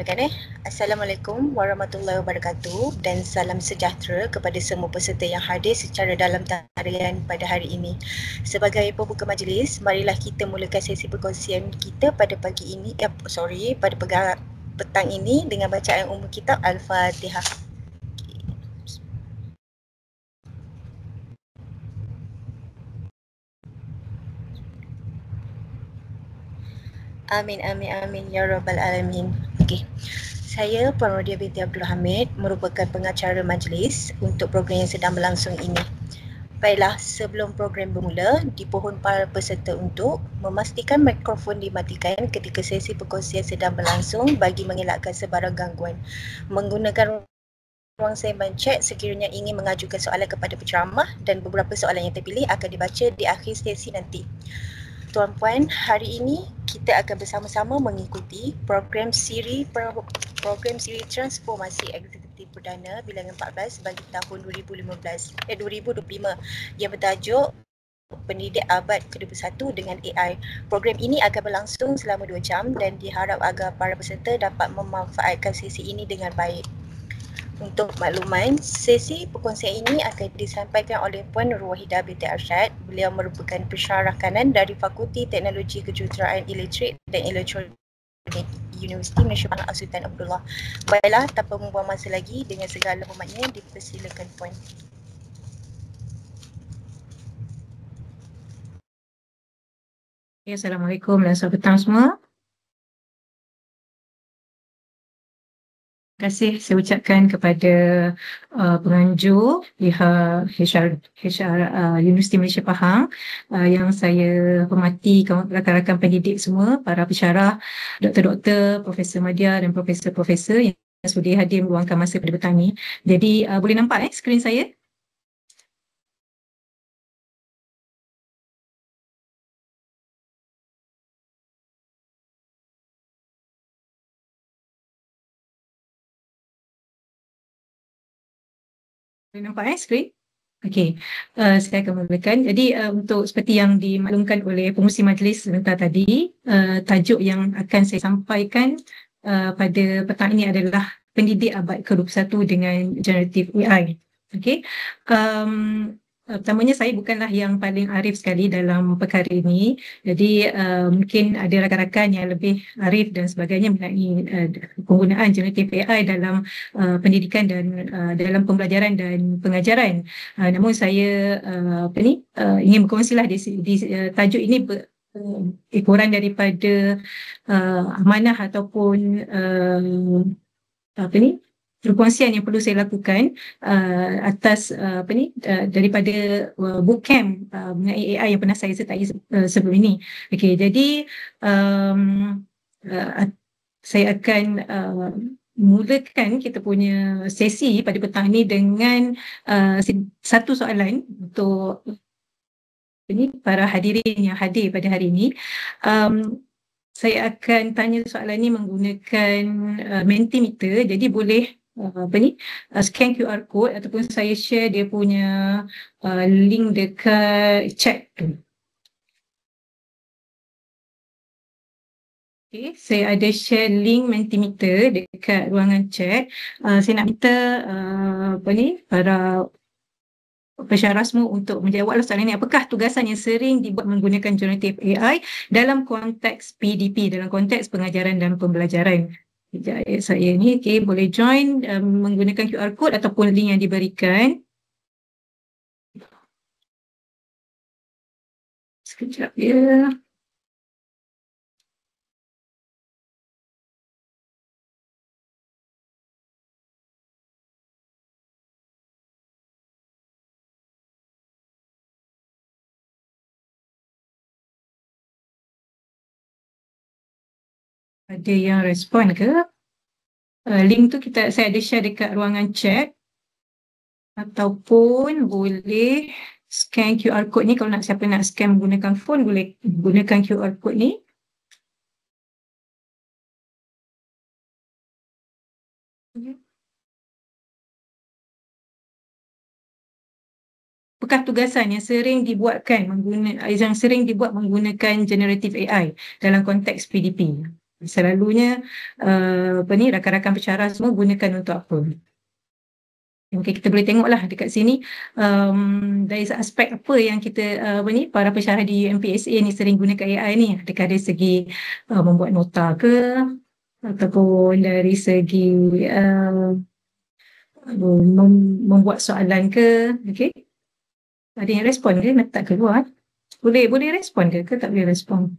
Mulakan Assalamualaikum warahmatullahi wabarakatuh dan salam sejahtera kepada semua peserta yang hadir secara dalam tarian pada hari ini. Sebagai pembuka majlis, marilah kita mulakan sesi perkongsian kita pada pagi ini, pada petang ini dengan bacaan umum kitab Al-Fatihah. Amin, amin, amin, ya rabbal alamin. Okey. Saya Puan Rodia binti Abdul Hamid, merupakan pengacara majlis untuk program yang sedang berlangsung ini. Baiklah, sebelum program bermula, dipohon para peserta untuk memastikan mikrofon dimatikan ketika sesi perkongsian sedang berlangsung bagi mengelakkan sebarang gangguan. Menggunakan ruang sembang chat sekiranya ingin mengajukan soalan kepada penceramah dan beberapa soalan yang terpilih akan dibaca di akhir sesi nanti. Tuan-puan, hari ini kita akan bersama-sama mengikuti program siri transformasi eksekutif perdana bilangan 14 bagi tahun 2025 yang bertajuk Pendidik Abad ke-21 dengan AI. Program ini akan berlangsung selama 2 jam dan diharap agar para peserta dapat memanfaatkan sesi ini dengan baik. Untuk makluman, sesi perkongsian ini akan disampaikan oleh Puan Nur Wahidah binti Arsyad. Beliau merupakan pensyarah kanan dari Fakulti Teknologi Kejuruteraan Elektrik dan Elektronik Universiti Malaysia Pahang Sultan Abdullah. Baiklah, tanpa membuang masa lagi, dengan segala hormatnya dipersilakan Puan. Assalamualaikum dan selamat petang semua. Terima kasih saya ucapkan kepada penganjur pihak HR Universiti Malaysia Pahang yang saya hormati, rakan-rakan pendidik semua, para pensyarah, doktor-doktor, Profesor Madya dan profesor-profesor yang sudi hadir meluangkan masa pada petang ini. Jadi boleh nampak skrin saya? Boleh nampak skrin? Okey, saya akan mulakan. Jadi untuk seperti yang dimaklumkan oleh pengurusi majlis sebentar tadi, tajuk yang akan saya sampaikan pada petang ini adalah pendidik abad ke-21 dengan generative AI. Okey. Pertamanya saya bukanlah yang paling arif sekali dalam perkara ini. Jadi mungkin ada rakan-rakan yang lebih arif dan sebagainya mengenai penggunaan generative AI dalam pendidikan dan dalam pembelajaran dan pengajaran. Namun saya ingin berkongsilah di tajuk ini kurang daripada amanah ataupun perkongsian yang perlu saya lakukan atas daripada bootcamp mengenai AI yang pernah saya sertai sebelum ini. Okey, jadi saya akan mulakan kita punya sesi pada petang ini dengan satu soalan untuk para hadirin yang hadir pada hari ini. Saya akan tanya soalan ini menggunakan Mentimeter, jadi boleh scan QR code ataupun saya share dia punya link dekat chat. Okay, saya ada share link Mentimeter dekat ruangan chat. Saya nak minta para pensyarah semua untuk menjawab soalan ini. Apakah tugasan yang sering dibuat menggunakan generative AI dalam konteks PDP, dalam konteks pengajaran dan pembelajaran? Sekejap, saya ni boleh join menggunakan QR code ataupun link yang diberikan. Sekejap ya. Ada yang respon ke? Link tu saya ada share dekat ruangan chat ataupun boleh scan QR code ni. Kalau siapa nak scan menggunakan phone boleh gunakan QR code ni. Apakah tugasan yang sering dibuat menggunakan generative AI dalam konteks PDP? Selalunya rakan-rakan pensyarah semua gunakan untuk apa? Mungkin kita boleh tengoklah dekat sini dari aspek apa yang kita para pensyarah di MPSA ni sering gunakan AI ni. Adakah dari segi membuat nota ke, ataupun dari segi membuat soalan ke. Okey, ada yang respon ke? Tak keluar. Boleh respon ke tak boleh respon?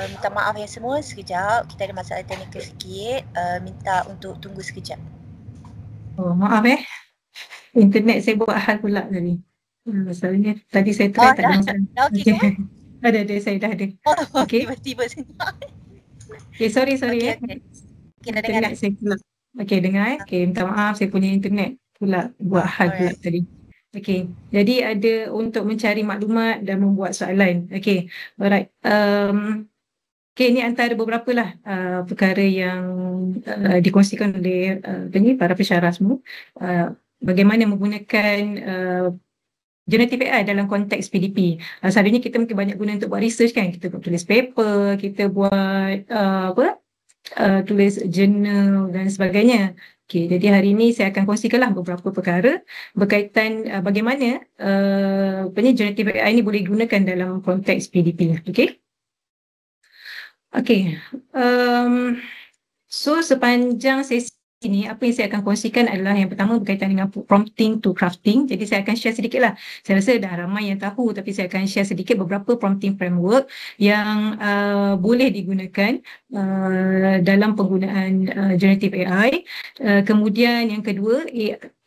Minta maaf ya semua, sekejap kita ada masalah teknikal sikit, minta untuk tunggu sekejap. Oh, maaf internet saya buat hal pula tadi. Masalahnya tadi saya try tak ada masalah. Dah okey ke, Wan? Ada, saya dah ada. Okey. Tiba-tiba senyap. Okay, sorry Okey. Okey, dah dengar dah. Internet saya pula. Okey, dengar Okay, minta maaf saya punya internet pula buat hal pula Alright. tadi. Okey, jadi ada untuk mencari maklumat dan membuat soalan. Okey, alright. Okey, ini antara beberapa lah perkara yang dikongsikan oleh para pensyarah semua. Bagaimana menggunakan generative AI dalam konteks PDP. Selalunya kita mungkin banyak guna untuk buat research kan. Kita buat tulis paper, kita buat tulis journal dan sebagainya. Okay, jadi hari ini saya akan kongsikanlah beberapa perkara berkaitan bagaimana generative AI ini boleh digunakan dalam konteks PDP. Okay. Okay. So sepanjang sesi ini, apa yang saya akan kongsikan adalah yang pertama berkaitan dengan prompting to crafting. Jadi saya akan share sedikit lah. Saya rasa dah ramai yang tahu, tapi saya akan share sedikit beberapa prompting framework yang boleh digunakan dalam penggunaan generative AI. Kemudian yang kedua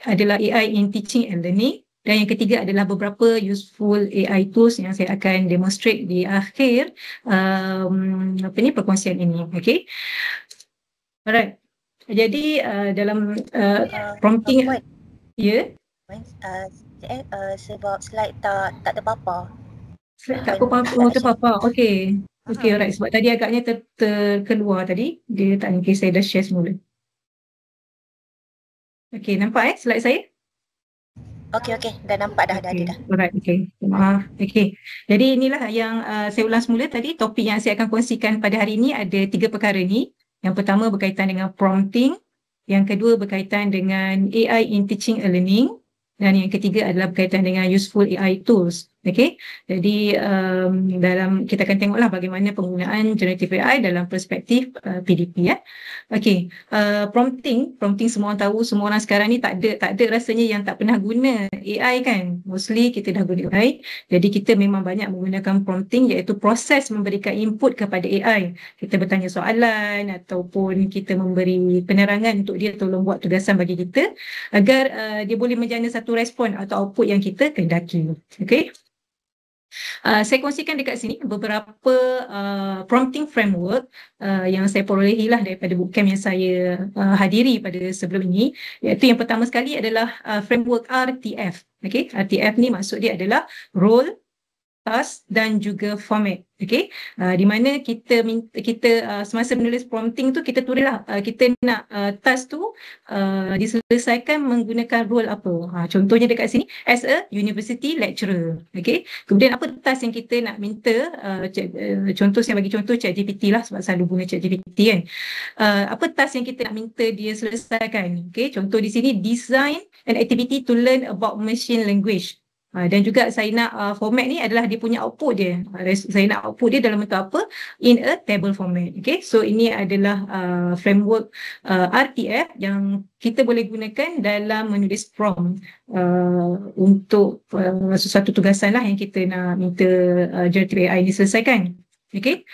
adalah AI in teaching and learning. Dan yang ketiga adalah beberapa useful AI tools yang saya akan demonstrate di akhir perkongsian ini. Okay. Alright. Jadi dalam prompting ya. Sebab slide tak terpapar. Slide tak terpapar. Okey. Okey, alright. Sebab tadi agaknya terkeluar tadi. Dia tak mungkin saya dah share semula. Okey, nampak slide saya? Okey, dah nampak dah. Ada dah. Alright, okey. Maaf. Okey. Jadi inilah yang saya ulang semula tadi. Topik yang saya akan kongsikan pada hari ini ada 3 perkara ni. Yang pertama berkaitan dengan prompting, yang kedua berkaitan dengan AI in teaching and learning, dan yang ketiga adalah berkaitan dengan useful AI tools. Okey. Jadi dalam kita akan tengoklah bagaimana penggunaan generative AI dalam perspektif PDP ya. Okey. Prompting semua orang tahu, semua orang sekarang ni tak ada rasanya yang tak pernah guna AI kan. Mostly kita dah guna AI. Jadi kita memang banyak menggunakan prompting, iaitu proses memberikan input kepada AI. Kita bertanya soalan ataupun kita memberi penerangan untuk dia tolong buat tugasan bagi kita agar dia boleh menjana satu respon atau output yang kita kehendaki. Okey. Saya kongsikan dekat sini beberapa prompting framework yang saya perolehi lah daripada bootcamp yang saya hadiri pada sebelum ini, iaitu yang pertama sekali adalah framework RTF. Okay? RTF ni maksud dia adalah Role, task dan juga format. Okey, di mana kita semasa menulis prompting tu kita tulislah kita nak task tu diselesaikan menggunakan role apa. Contohnya dekat sini as a university lecturer. Okey, kemudian apa task yang kita nak minta, contoh saya bagi contoh ChatGPT lah sebab selalu guna ChatGPT kan. Apa task yang kita nak minta dia selesaikan. Okey, contoh di sini design an activity to learn about machine language. Dan juga saya nak format ni adalah dia punya output dia. Saya nak output dia dalam bentuk apa? In a table format. Okay, so ini adalah framework RTF yang kita boleh gunakan dalam menulis prompt untuk sesuatu tugasan lah yang kita nak minta generative AI ni selesaikan. Okay,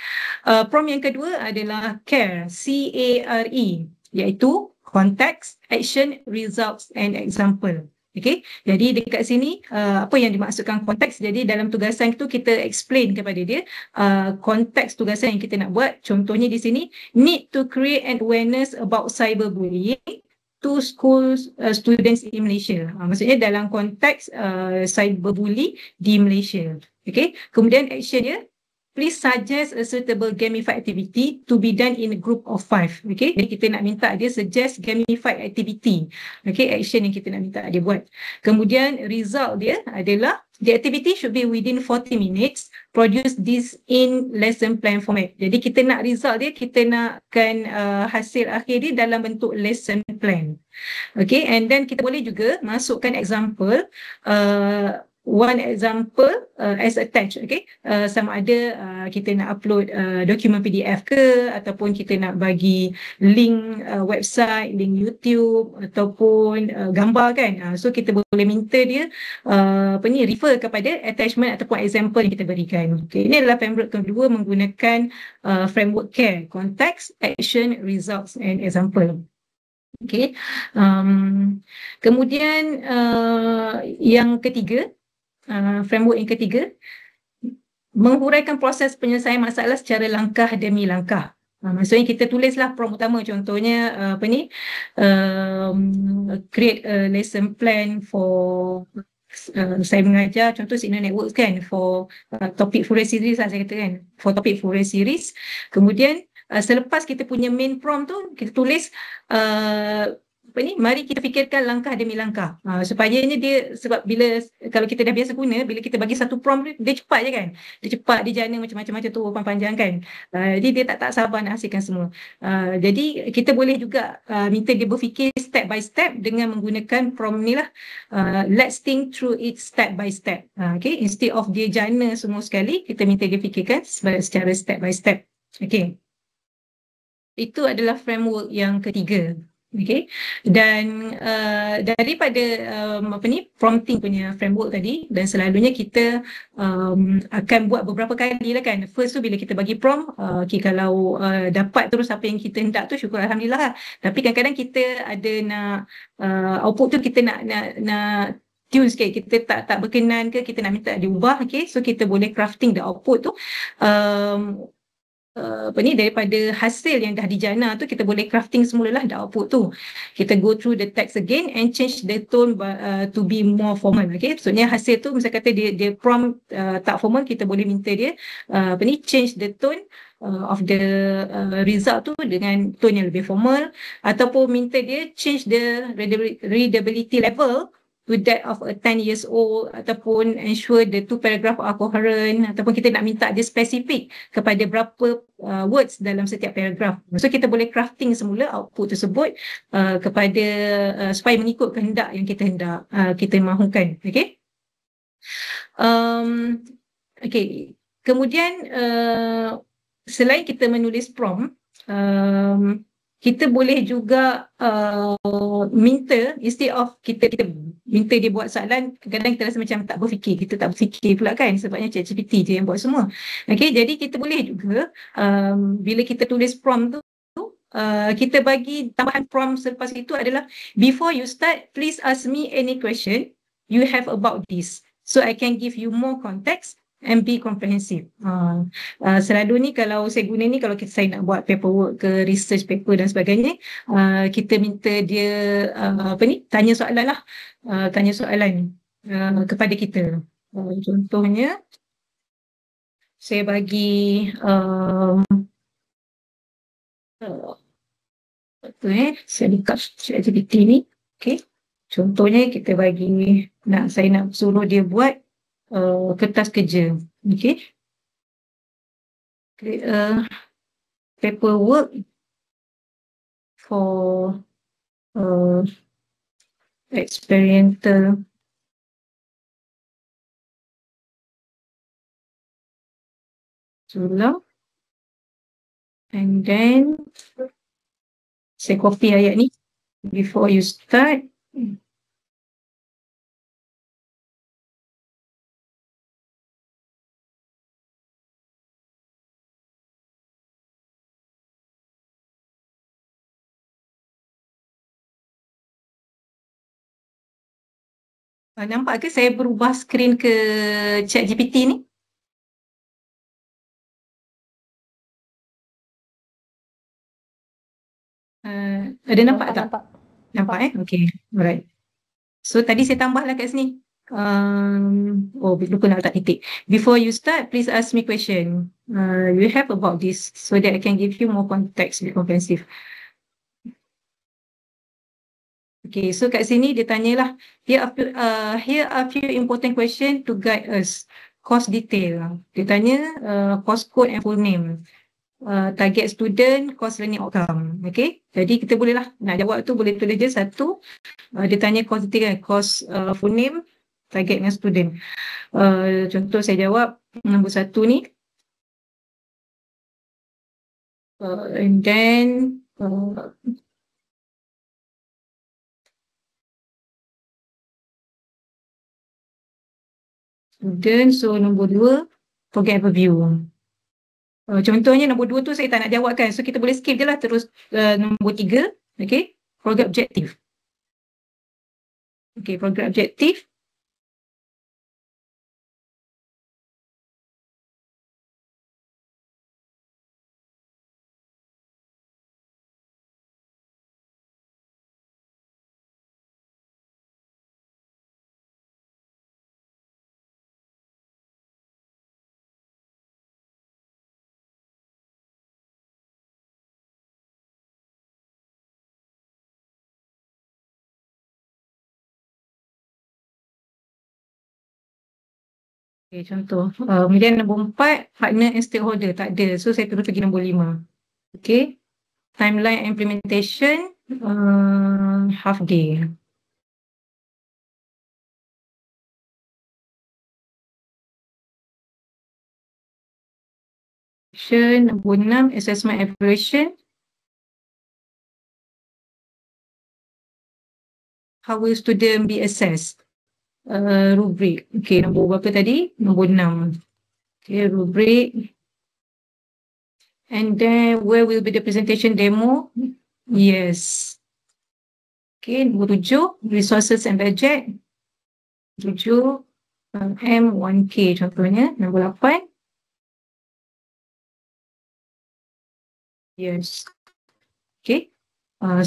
prompt yang kedua adalah CARE, C-A-R-E, iaitu context, action, results and example. Okay, jadi dekat sini apa yang dimaksudkan konteks, jadi dalam tugasan itu kita explain kepada dia konteks tugasan yang kita nak buat. Contohnya di sini, need to create an awareness about cyberbullying to school students in Malaysia. Maksudnya dalam konteks cyberbully di Malaysia. Okay, kemudian action dia, please suggest a suitable gamified activity to be done in a group of 5. Okay, jadi kita nak minta dia suggest gamified activity. Okay, action yang kita nak minta dia buat. Kemudian result dia adalah the activity should be within 40 minutes. Produce this in lesson plan format. Jadi kita nak result dia, kita nakkan hasil akhir dia dalam bentuk lesson plan. Okay, and then kita boleh juga masukkan example. One example as attached, okay, sama ada kita nak upload dokumen PDF ke, ataupun kita nak bagi link website, link YouTube ataupun gambar kan. So kita boleh minta dia refer kepada attachment ataupun example yang kita berikan. Okay, ini adalah framework kedua menggunakan framework CARE, context, action, results and example. Okay, kemudian yang ketiga, framework yang ketiga, menghuraikan proses penyelesaian masalah secara langkah demi langkah. Maksudnya kita tulislah prompt utama, contohnya create a lesson plan for saya mengajar contoh signal network kan, for topik Fourier series lah saya kata kan, for topik Fourier series. Kemudian selepas kita punya main prompt tu, kita tulis mari kita fikirkan langkah demi langkah. Supayanya dia, sebab bila kalau kita dah biasa guna, bila kita bagi satu prompt dia cepat je kan. Dia cepat, dia jana macam-macam tu panjang kan. Jadi dia tak sabar nak hasilkan semua. Jadi kita boleh juga minta dia berfikir step by step dengan menggunakan prompt ni lah. Let's think through it step by step. Okay, instead of dia jana semua sekali, kita minta dia fikirkan secara step by step. Okay, itu adalah framework yang ketiga. Okay, dan daripada prompting punya framework tadi, dan selalunya kita akan buat beberapa kali lah kan. First tu bila kita bagi prompt, okay, kalau dapat terus apa yang kita hendak tu, syukur Alhamdulillah lah. Tapi kadang-kadang kita ada nak output tu kita nak tune sikit, kita tak berkenan ke, kita nak minta dia ubah. Okay, so kita boleh crafting the output tu daripada hasil yang dah dijana tu, kita boleh crafting semulalah the output tu. Kita go through the text again and change the tone to be more formal. Okay, maksudnya hasil tu misalnya kata dia prompt tak formal, kita boleh minta dia change the tone of the result tu dengan tone yang lebih formal, ataupun minta dia change the readability level to that of a 10 years old, ataupun ensure the two paragraph are coherent, ataupun kita nak minta dia spesifik kepada berapa words dalam setiap paragraph. So kita boleh crafting semula output tersebut kepada supaya mengikut kehendak yang kita hendak kita mahukan. Okay, okay. Kemudian selain kita menulis prompt, kita boleh juga minta, instead of kita minta dia buat soalan, kadang-kadang kita rasa macam tak berfikir, kita tak berfikir pula kan, sebabnya ChatGPT je yang buat semua. Okay, jadi kita boleh juga bila kita tulis prompt tu, kita bagi tambahan prompt selepas itu adalah, before you start, please ask me any question you have about this, so I can give you more context and be comprehensive. Selalu ni kalau saya guna ni, kalau saya nak buat paperwork ke, research paper dan sebagainya, kita minta dia tanya soalan lah, tanya soalan kepada kita. Contohnya saya bagi saya buka ChatGPT ni. Okay. Contohnya kita bagi, saya nak suruh dia buat kertas kerja. Okay. Create a paperwork for experimental tulang, and then saya copy ayat ni. Before you start, nampak ke saya berubah skrin ke ChatGPT ni? Ada nampak tak? Nampak Okay, alright. So tadi saya tambahlah kat sini. Lupa nak letak titik. Before you start, please ask me question. You have about this so that I can give you more context, be comprehensive. Okay, so kat sini dia tanyalah, here are few important question to guide us. Course detail. Dia tanya course code and full name. Target student, course learning outcome. Okay, jadi kita bolehlah nak jawab tu, boleh tulis je satu. Dia tanya course detail kan, course full name, target dengan student. Contoh saya jawab nombor 1 ni. And then student, so nombor 2 program overview. Contohnya nombor 2 tu saya tak nak jawab kan, so kita boleh skip je lah, terus nombor 3. Okay, program objektif. Okay, program objektif. Okay, contoh. Kemudian nombor 4, partner and stakeholder. Tak ada. So, saya terus pergi nombor 5. Okay. Timeline implementation, half day. Nombor 6, assessment evaluation. How will student be assessed? Rubric. Okay, nombor berapa tadi? Nombor 6. Okay, rubric. And then, where will be the presentation demo? Yes. Okay, nombor 7, resources and budget. 7, M1K contohnya. Nombor 8. Yes. Okay.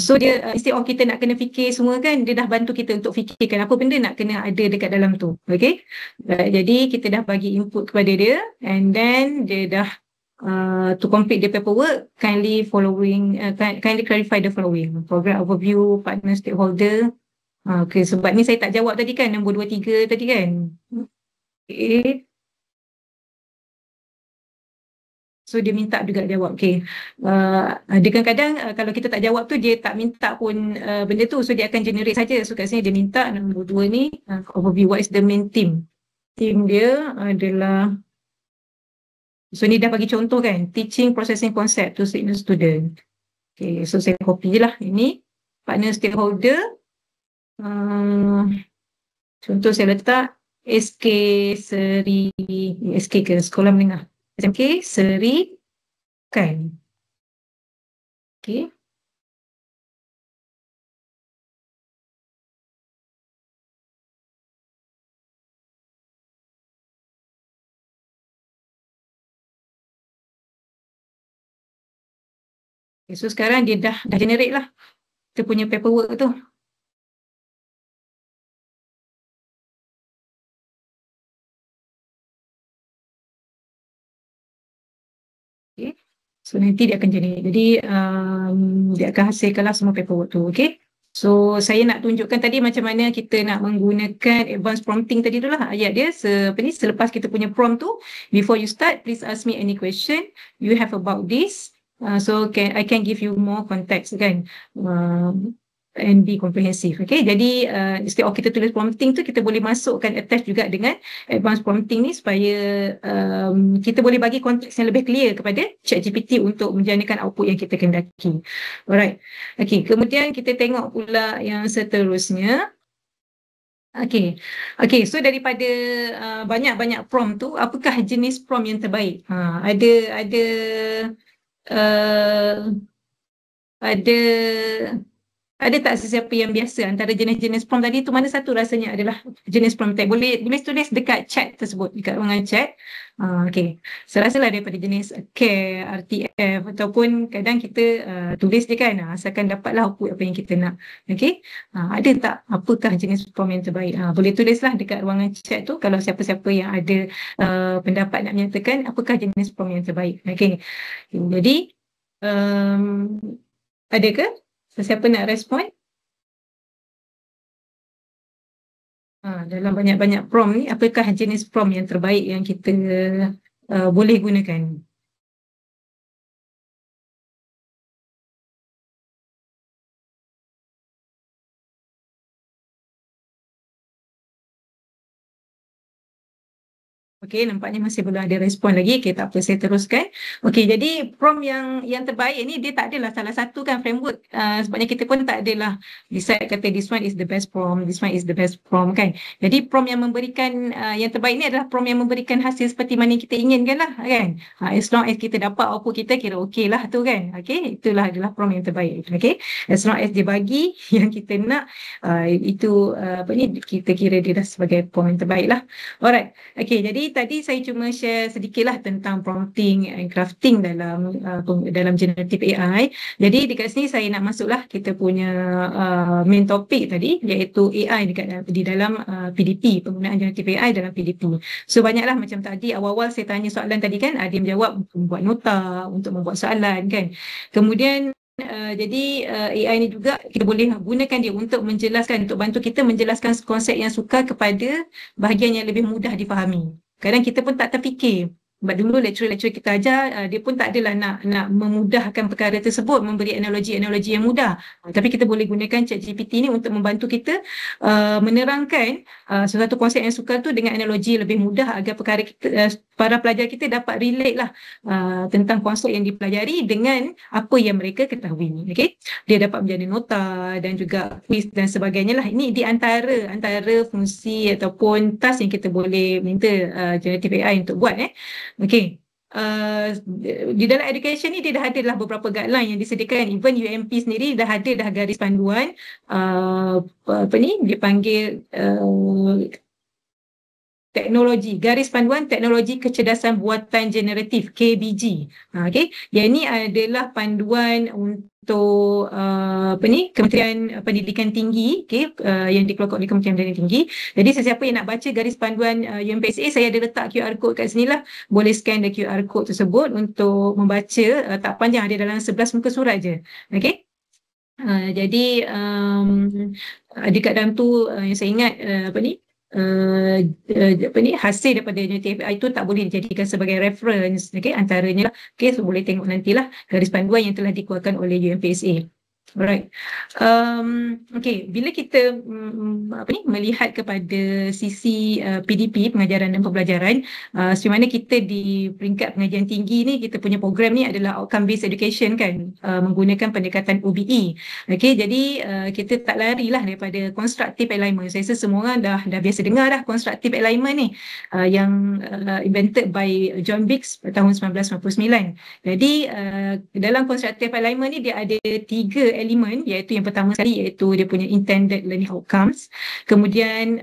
So dia instead of kita nak kena fikir semua kan, dia dah bantu kita untuk fikirkan apa benda nak kena ada dekat dalam tu. Okay. Jadi kita dah bagi input kepada dia, and then dia dah to complete the paperwork, kindly clarify the following. Program overview, partner, stakeholder. Okay, sebab ni saya tak jawab tadi kan, nombor 2, 3 tadi kan. Okay. So dia minta juga jawab. Okay. Ada kadang-kadang kalau kita tak jawab tu, dia tak minta pun benda tu. So dia akan generate saja. So kat sini dia minta nombor 2 ni, overview, what is the main theme? Theme dia adalah, so ni dah bagi contoh kan, teaching processing concept to student. Okay, so saya copy je lah ini. Partner stakeholder. Contoh saya letak SK Seri, SK ke Sekolah Menengah. SMK Seri kan. Okay. So sekarang dia dah generate lah kita punya paperwork tu. So nanti dia akan jadi dia akan hasilkanlah semua paperwork tu. Okay. So saya nak tunjukkan tadi macam mana kita nak menggunakan advanced prompting tadi tu lah. Ayat dia selepas kita punya prompt tu, before you start, please ask me any question you have about this. So I can give you more context kan. And be comprehensive. Okay, jadi instead of kita tulis prompting tu, kita boleh masukkan attach juga dengan advanced prompting ni supaya kita boleh bagi konteks yang lebih clear kepada ChatGPT untuk menjanakan output yang kita kendaki. Alright. Okay, kemudian kita tengok pula yang seterusnya. Okay, so daripada banyak-banyak prompt tu, apakah jenis prompt yang terbaik? Ada tak sesiapa yang biasa antara jenis-jenis prompt tadi tu, mana satu rasanya adalah jenis prompt type? Boleh tulis dekat chat tersebut, dekat ruangan chat. Okay, saya rasalah daripada jenis care, RTF ataupun kadang kita tulis je kan, asalkan dapatlah output apa yang kita nak. Okay, ada tak apakah jenis prompt yang terbaik? Boleh tulislah dekat ruangan chat tu kalau siapa-siapa yang ada pendapat nak menyatakan apakah jenis prompt yang terbaik. Okay, jadi ada ke? Siapa nak respon? Dalam banyak-banyak prompt ni, apakah jenis prompt yang terbaik yang kita boleh gunakan? Okey, nampaknya masih belum ada respon lagi. Okey, tak apa, saya teruskan. Okey, jadi prompt yang terbaik ni dia tak adalah salah satu kan framework. Sebabnya kita pun tak adalah decide kata this one is the best prompt, this one is the best prompt kan. Jadi prompt yang memberikan yang terbaik ni adalah prompt yang memberikan hasil seperti mana yang kita inginkan lah kan. As long as kita dapat output kita kira okey lah tu kan. Okey, itulah adalah prompt yang terbaik. Okey, as long as dia bagi yang kita nak, itu kita kira dia dah sebagai prompt yang terbaik lah. Alright. Okey, jadi tadi saya cuma share sedikitlah tentang prompting and crafting dalam generative AI. Jadi dekat sini saya nak masuklah kita punya main topik tadi, iaitu AI di dalam PDP, penggunaan generative AI dalam PDP. So banyaklah macam tadi awal-awal saya tanya soalan tadi kan, ada yang menjawab membuat nota untuk membuat soalan kan. Kemudian jadi AI ni juga kita boleh gunakan dia untuk menjelaskan, untuk bantu kita menjelaskan konsep yang sukar kepada bahagian yang lebih mudah difahami. Kadang kita pun tak terfikir. Sebab dulu lecturer-lecturer kita ajar, dia pun tak adalah nak memudahkan perkara tersebut, memberi analogi-analogi yang mudah. Tapi kita boleh gunakan ChatGPT ni untuk membantu kita menerangkan sesuatu konsep yang sukar tu dengan analogi lebih mudah agar perkara kita, para pelajar kita dapat relate lah tentang konsep yang dipelajari dengan apa yang mereka ketahui. Okay? Dia dapat menjadi nota dan juga quiz dan sebagainya lah. Ini di antara fungsi ataupun task yang kita boleh minta generative AI untuk buat. Okay. Di dalam education ni dia dah ada lah beberapa guideline yang disediakan. Even UMP sendiri dah ada garis panduan dipanggil garis panduan teknologi kecerdasan buatan generatif, KBG. Okay. Yang ini adalah panduan untuk Kementerian Pendidikan Tinggi, yang dikeluarkan oleh Kementerian Pendidikan Tinggi. Jadi sesiapa yang nak baca garis panduan UMPSA, saya ada letak QR code kat sini lah. Boleh scan the QR code tersebut untuk membaca. Tak panjang, ada dalam 11 muka surat je. Okay. Jadi ada kat dalam tu yang saya ingat hasil daripada generative AI itu tak boleh dijadikan sebagai reference, antaranya lah. So boleh tengok nantilah garis panduan yang telah dikeluarkan oleh UMPSA. Alright. Bila kita melihat kepada sisi PDP, pengajaran dan pembelajaran, seperti mana kita di peringkat pengajian tinggi ni, kita punya program ni adalah outcome based education kan, menggunakan pendekatan OBE. Jadi kita tak larilah daripada constructive alignment. Saya rasa semua orang dah biasa dengar dah constructive alignment ni, yang invented by John Biggs pada tahun 1999. Jadi dalam constructive alignment ni dia ada 3 elemen, iaitu yang pertama sekali iaitu dia punya intended learning outcomes, kemudian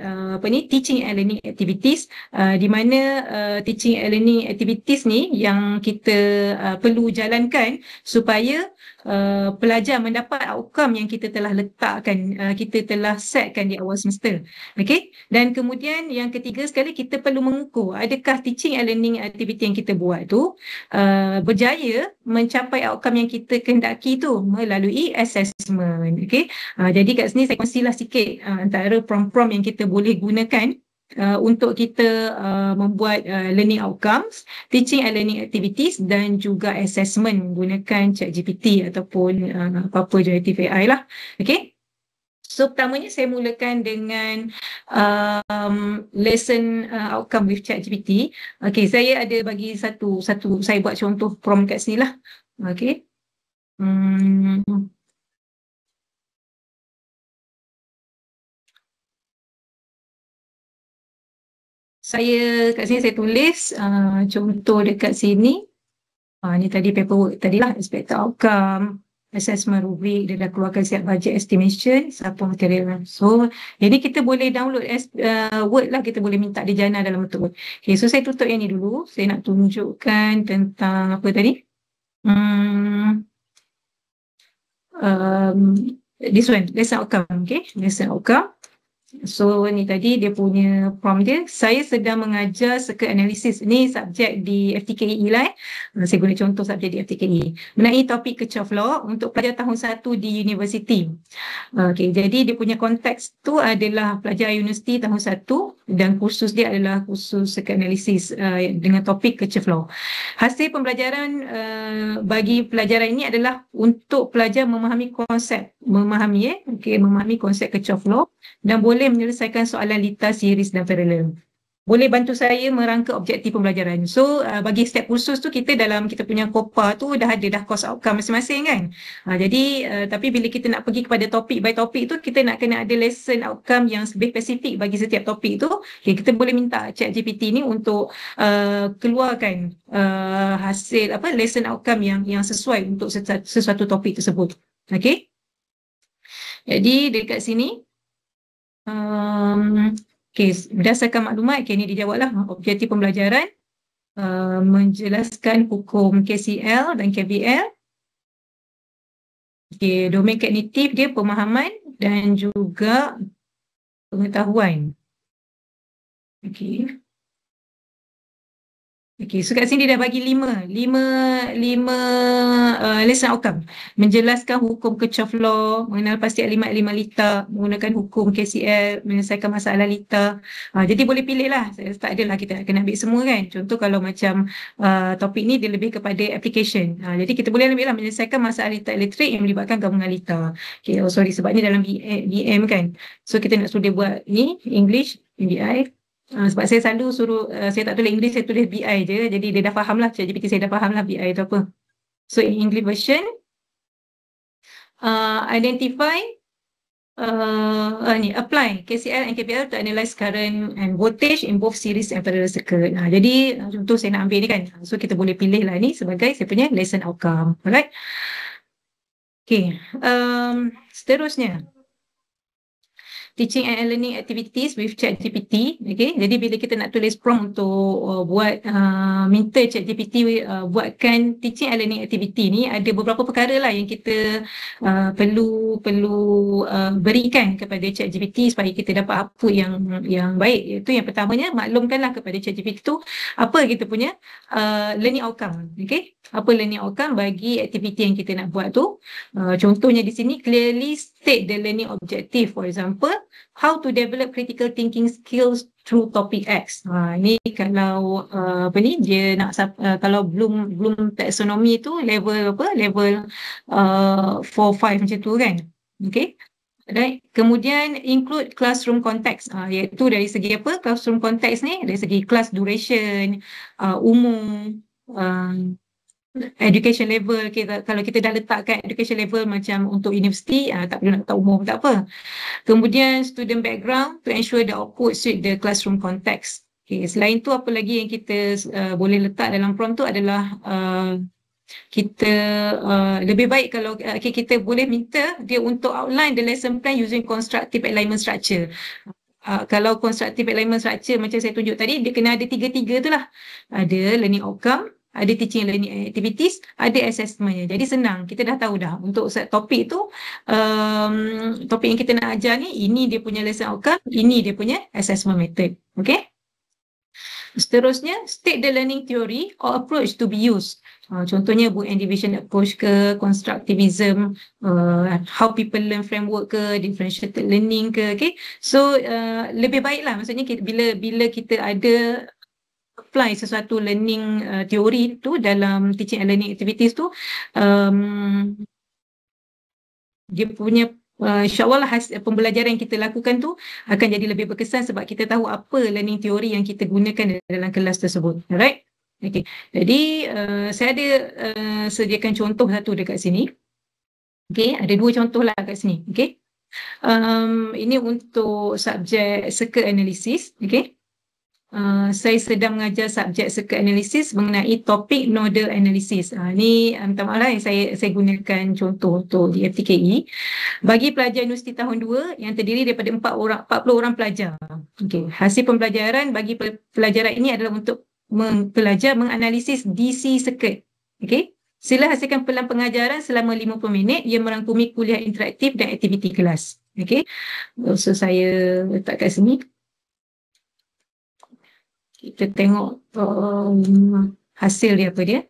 teaching and learning activities, di mana teaching and learning activities ni yang kita perlu jalankan supaya pelajar mendapat outcome yang kita telah letakkan, kita telah setkan di awal semester. Okey. Dan kemudian yang ketiga sekali, kita perlu mengukur adakah teaching and learning activity yang kita buat tu berjaya mencapai outcome yang kita kehendaki tu melalui assessment. Okey. Jadi kat sini saya kongsilah sikit antara prompt-prompt yang kita boleh gunakan untuk kita membuat learning outcomes, teaching and learning activities dan juga assessment menggunakan ChatGPT ataupun apa-apa generative AI lah. Okay. So pertamanya saya mulakan dengan lesson outcome with ChatGPT. Okay, saya ada bagi satu saya buat contoh prompt kat sini lah. Okay. Kat sini saya tulis contoh dekat sini. Ni tadi paperwork tadilah, expected outcome, assessment rubric, dia dah keluarkan siap budget estimation, siapa material. So, jadi kita boleh download Word lah, kita boleh minta dia jana dalam bentuk Word. Okay, so saya tutup yang ni dulu. Saya nak tunjukkan tentang apa tadi? This one, lesson outcome. Okay, lesson outcome. So ni tadi dia punya prompt dia. Saya sedang mengajar circuit analysis. Ni subjek di FTKE lah. Saya guna contoh subjek di FTKE. Mengenai topik Kirchhoff Law untuk pelajar tahun 1 di universiti. Okay, jadi dia punya konteks tu adalah pelajar universiti tahun 1 dan kursus dia adalah kursus circuit analysis dengan topik Kirchhoff Law. Hasil pembelajaran bagi pelajaran ini adalah untuk pelajar memahami konsep Kirchhoff Law dan boleh menyelesaikan soalan litas, series dan paralel. Boleh bantu saya merangka objektif pembelajaran. So bagi setiap kursus tu kita punya COPA tu dah ada course outcome masing-masing kan. Jadi tapi bila kita nak pergi kepada topik by topik tu, kita nak kena ada lesson outcome yang lebih spesifik bagi setiap topik tu. Okay, kita boleh minta ChatGPT ni untuk keluarkan hasil lesson outcome yang sesuai untuk sesuatu topik tersebut. Okay. Jadi dekat sini okay, berdasarkan maklumat, okay, ni dijawablah objektif pembelajaran, menjelaskan hukum KCL dan KVL. Okay, domain kognitif dia pemahaman dan juga pengetahuan. Okay. Okay, so kat sini dia dah bagi lima lesson outcome. Menjelaskan hukum Kirchhoff Law, mengenal pasti elemen-elemen litar, menggunakan hukum KCL, menyelesaikan masalah litar. Jadi boleh pilih lah. Tak adalah kita kena ambil semua kan. Contoh kalau macam topik ni dia lebih kepada application. Jadi kita boleh ambil lah menyelesaikan masalah litar elektrik yang melibatkan gabungan litar. Okay, sebab ni dalam BM kan. So kita nak suruh dia buat ni, English, BI. Sebab saya selalu suruh, saya tak tulis English, saya tulis BI je. Jadi dia dah faham lah, ChatGPT saya dah faham lah BI tu apa. So in English version, identify, apply KCL and KVL to analyze current and voltage in both series and parallel circuit. Jadi contoh saya nak ambil ni kan. So kita boleh pilih lah ni sebagai saya punya lesson outcome. Alright. Okay. Seterusnya. Teaching and learning activities with ChatGPT. Okay, jadi bila kita nak tulis prompt untuk minta ChatGPT buatkan teaching and learning activity ni, ada beberapa perkara lah yang kita perlu berikan kepada ChatGPT supaya kita dapat apa yang baik. Itu yang pertamanya, maklumkanlah kepada ChatGPT tu apa kita punya learning outcome. Okay, apa learning outcome bagi aktiviti yang kita nak buat tu. Contohnya di sini, clearly state the learning objective. For example, how to develop critical thinking skills through topic X. Ini kalau dia nak kalau belum taxonomy tu level level 4-5 macam tu kan. Okay. Right. Kemudian include classroom context, iaitu dari segi apa classroom context ni, dari segi class duration, umur, education level. Kalau kita dah letakkan education level macam untuk universiti, tak perlu nak letak umur, tak apa. Kemudian student background to ensure the output suit the classroom context. Okay, selain tu apa lagi yang kita boleh letak dalam prompt tu adalah kita lebih baik kalau kita boleh minta dia untuk outline the lesson plan using constructive alignment structure. Kalau constructive alignment structure macam saya tunjuk tadi, dia kena ada tiga-tiga tu lah. Ada learning outcome, ada teaching and learning activities, ada assessmentnya. Jadi senang, kita dah tahu dah untuk topik tu, topik yang kita nak ajar ni, ini dia punya lesson outcome, ini dia punya assessment method. Okay? Seterusnya, state the learning theory or approach to be used. Contohnya book and division approach ke, constructivism, how people learn framework ke, differentiated learning ke, okay. So lebih baiklah, maksudnya bila kita ada apply sesuatu learning teori tu dalam teaching and learning activities tu, dia punya insyaAllah pembelajaran yang kita lakukan tu akan jadi lebih berkesan sebab kita tahu apa learning teori yang kita gunakan dalam kelas tersebut. Alright? Okay. Jadi saya ada sediakan contoh satu dekat sini. Okay, ada dua contoh lah kat sini. Okay. Ini untuk subjek circle analysis. Okay. Saya sedang mengajar subjek circle analysis mengenai topik nodal analysis. Ini minta maaf lah yang saya gunakan contoh untuk di FTKE. Bagi pelajar universiti tahun 2 yang terdiri daripada 40 orang pelajar. Okay. Hasil pembelajaran bagi pelajaran ini adalah untuk pelajar menganalisis DC circuit. Okay. Sila hasilkan pelan pengajaran selama 50 minit yang merangkumi kuliah interaktif dan aktiviti kelas. Okay. So saya letak kat sini. Kita tengok hasil dia apa dia.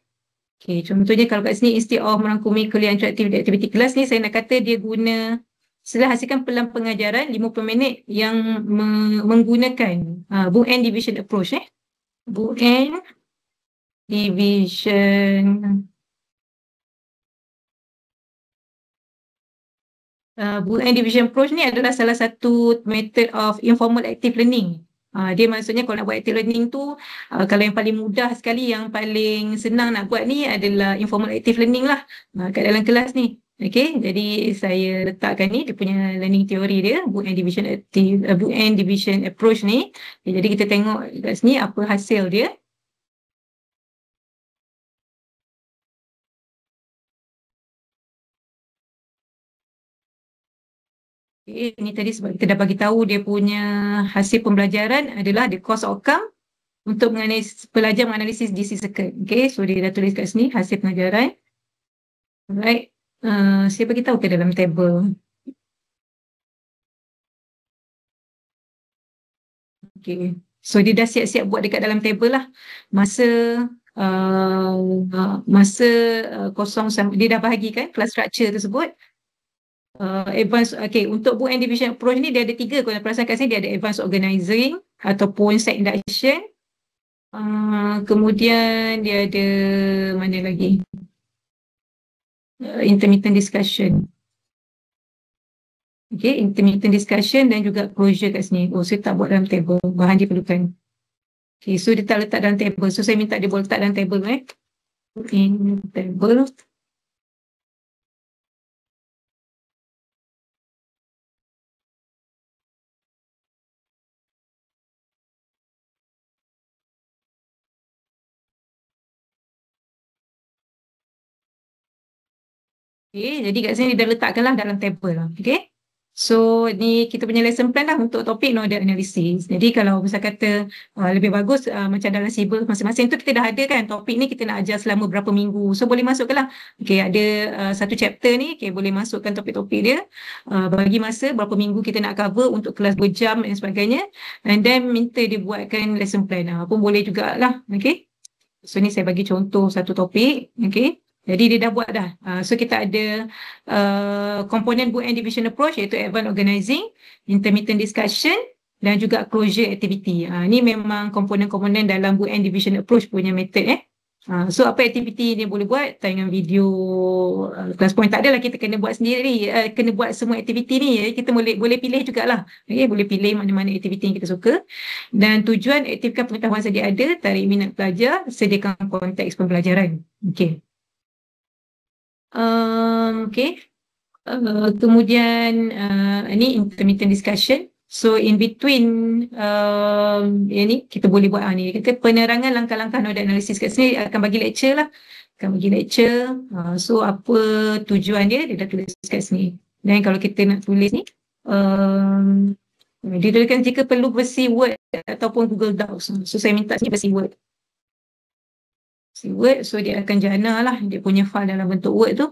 Okay, contohnya kalau kat sini instead of merangkumi kuliah interaktif dan aktiviti kelas ni, saya nak kata dia guna sila hasilkan pelan pengajaran 50 minit yang menggunakan book and division approach. Book and division book and division approach ni adalah salah satu method of informal active learning. Dia maksudnya kalau nak buat active learning tu, kalau yang paling mudah sekali, yang paling senang nak buat ni adalah informal active learning lah kat dalam kelas ni. Okay, jadi saya letakkan ni dia punya learning theory dia, book and division approach ni. Okay, jadi kita tengok kat sini apa hasil dia. Okay, ini tadi sebab kita dah bagi tahu dia punya hasil pembelajaran adalah the course outcome untuk pelajar menganalisis DC circuit. Okay, so dia dah tulis kat sini hasil pengajaran. Alright, saya bagi tahu ke dalam table. Okay, so dia dah siap-siap buat dekat dalam table lah. Masa kosong, dia dah bahagikan kelas structure tersebut. Advanced, okay, untuk book and division approach ni dia ada 3, kalau perasan kat sini dia ada advanced organizing ataupun set induction. Kemudian dia ada mana lagi? Intermittent discussion. Okay, intermittent discussion dan juga closure kat sini. Oh, saya tak buat dalam table, bahan dia perlukan. Okay, so dia tak letak dalam table. So saya minta dia boleh letak dalam table. In table. Okay, jadi kat sini dia dah letakkanlah dalam table lah. Okay. So ni kita punya lesson plan lah untuk topik nodal analysis. Jadi kalau misal kata lebih bagus macam dalam syllabus masing-masing tu kita dah ada kan topik ni kita nak ajar selama berapa minggu. So boleh masukkanlah. Okay, ada satu chapter ni, okay, boleh masukkan topik-topik dia. Bagi masa berapa minggu kita nak cover untuk kelas berjam dan sebagainya. And then minta dia buatkan lesson plan pun boleh jugalah. Okay. So ni saya bagi contoh satu topik. Okay. Jadi dia dah buat dah. So kita ada komponen book and division approach iaitu advanced organizing, intermittent discussion dan juga closure activity. Ni memang komponen-komponen dalam book and division approach punya method. So apa aktiviti dia boleh buat? Tayangan video, kelas point tak adalah kita kena buat sendiri, kena buat semua aktiviti ni. Kita boleh pilih jugalah. Okay, boleh pilih mana-mana aktiviti yang kita suka. Dan tujuan aktifkan pengetahuan sedia ada, tarik minat pelajar, sediakan konteks pembelajaran. Okay. Okay. Kemudian ini intermittent discussion. So in between ini kita boleh buat ni kata penerangan langkah-langkah nodal analisis. Kat sini akan bagi lecture lah. Akan bagi lecture. So apa tujuan dia dah tulis kat sini. Dan kalau kita nak tulis ni dia tuliskan jika perlu versi Word ataupun Google Docs. So saya minta sini versi Word. Word, so dia akan jana lah dia punya file dalam bentuk Word tu.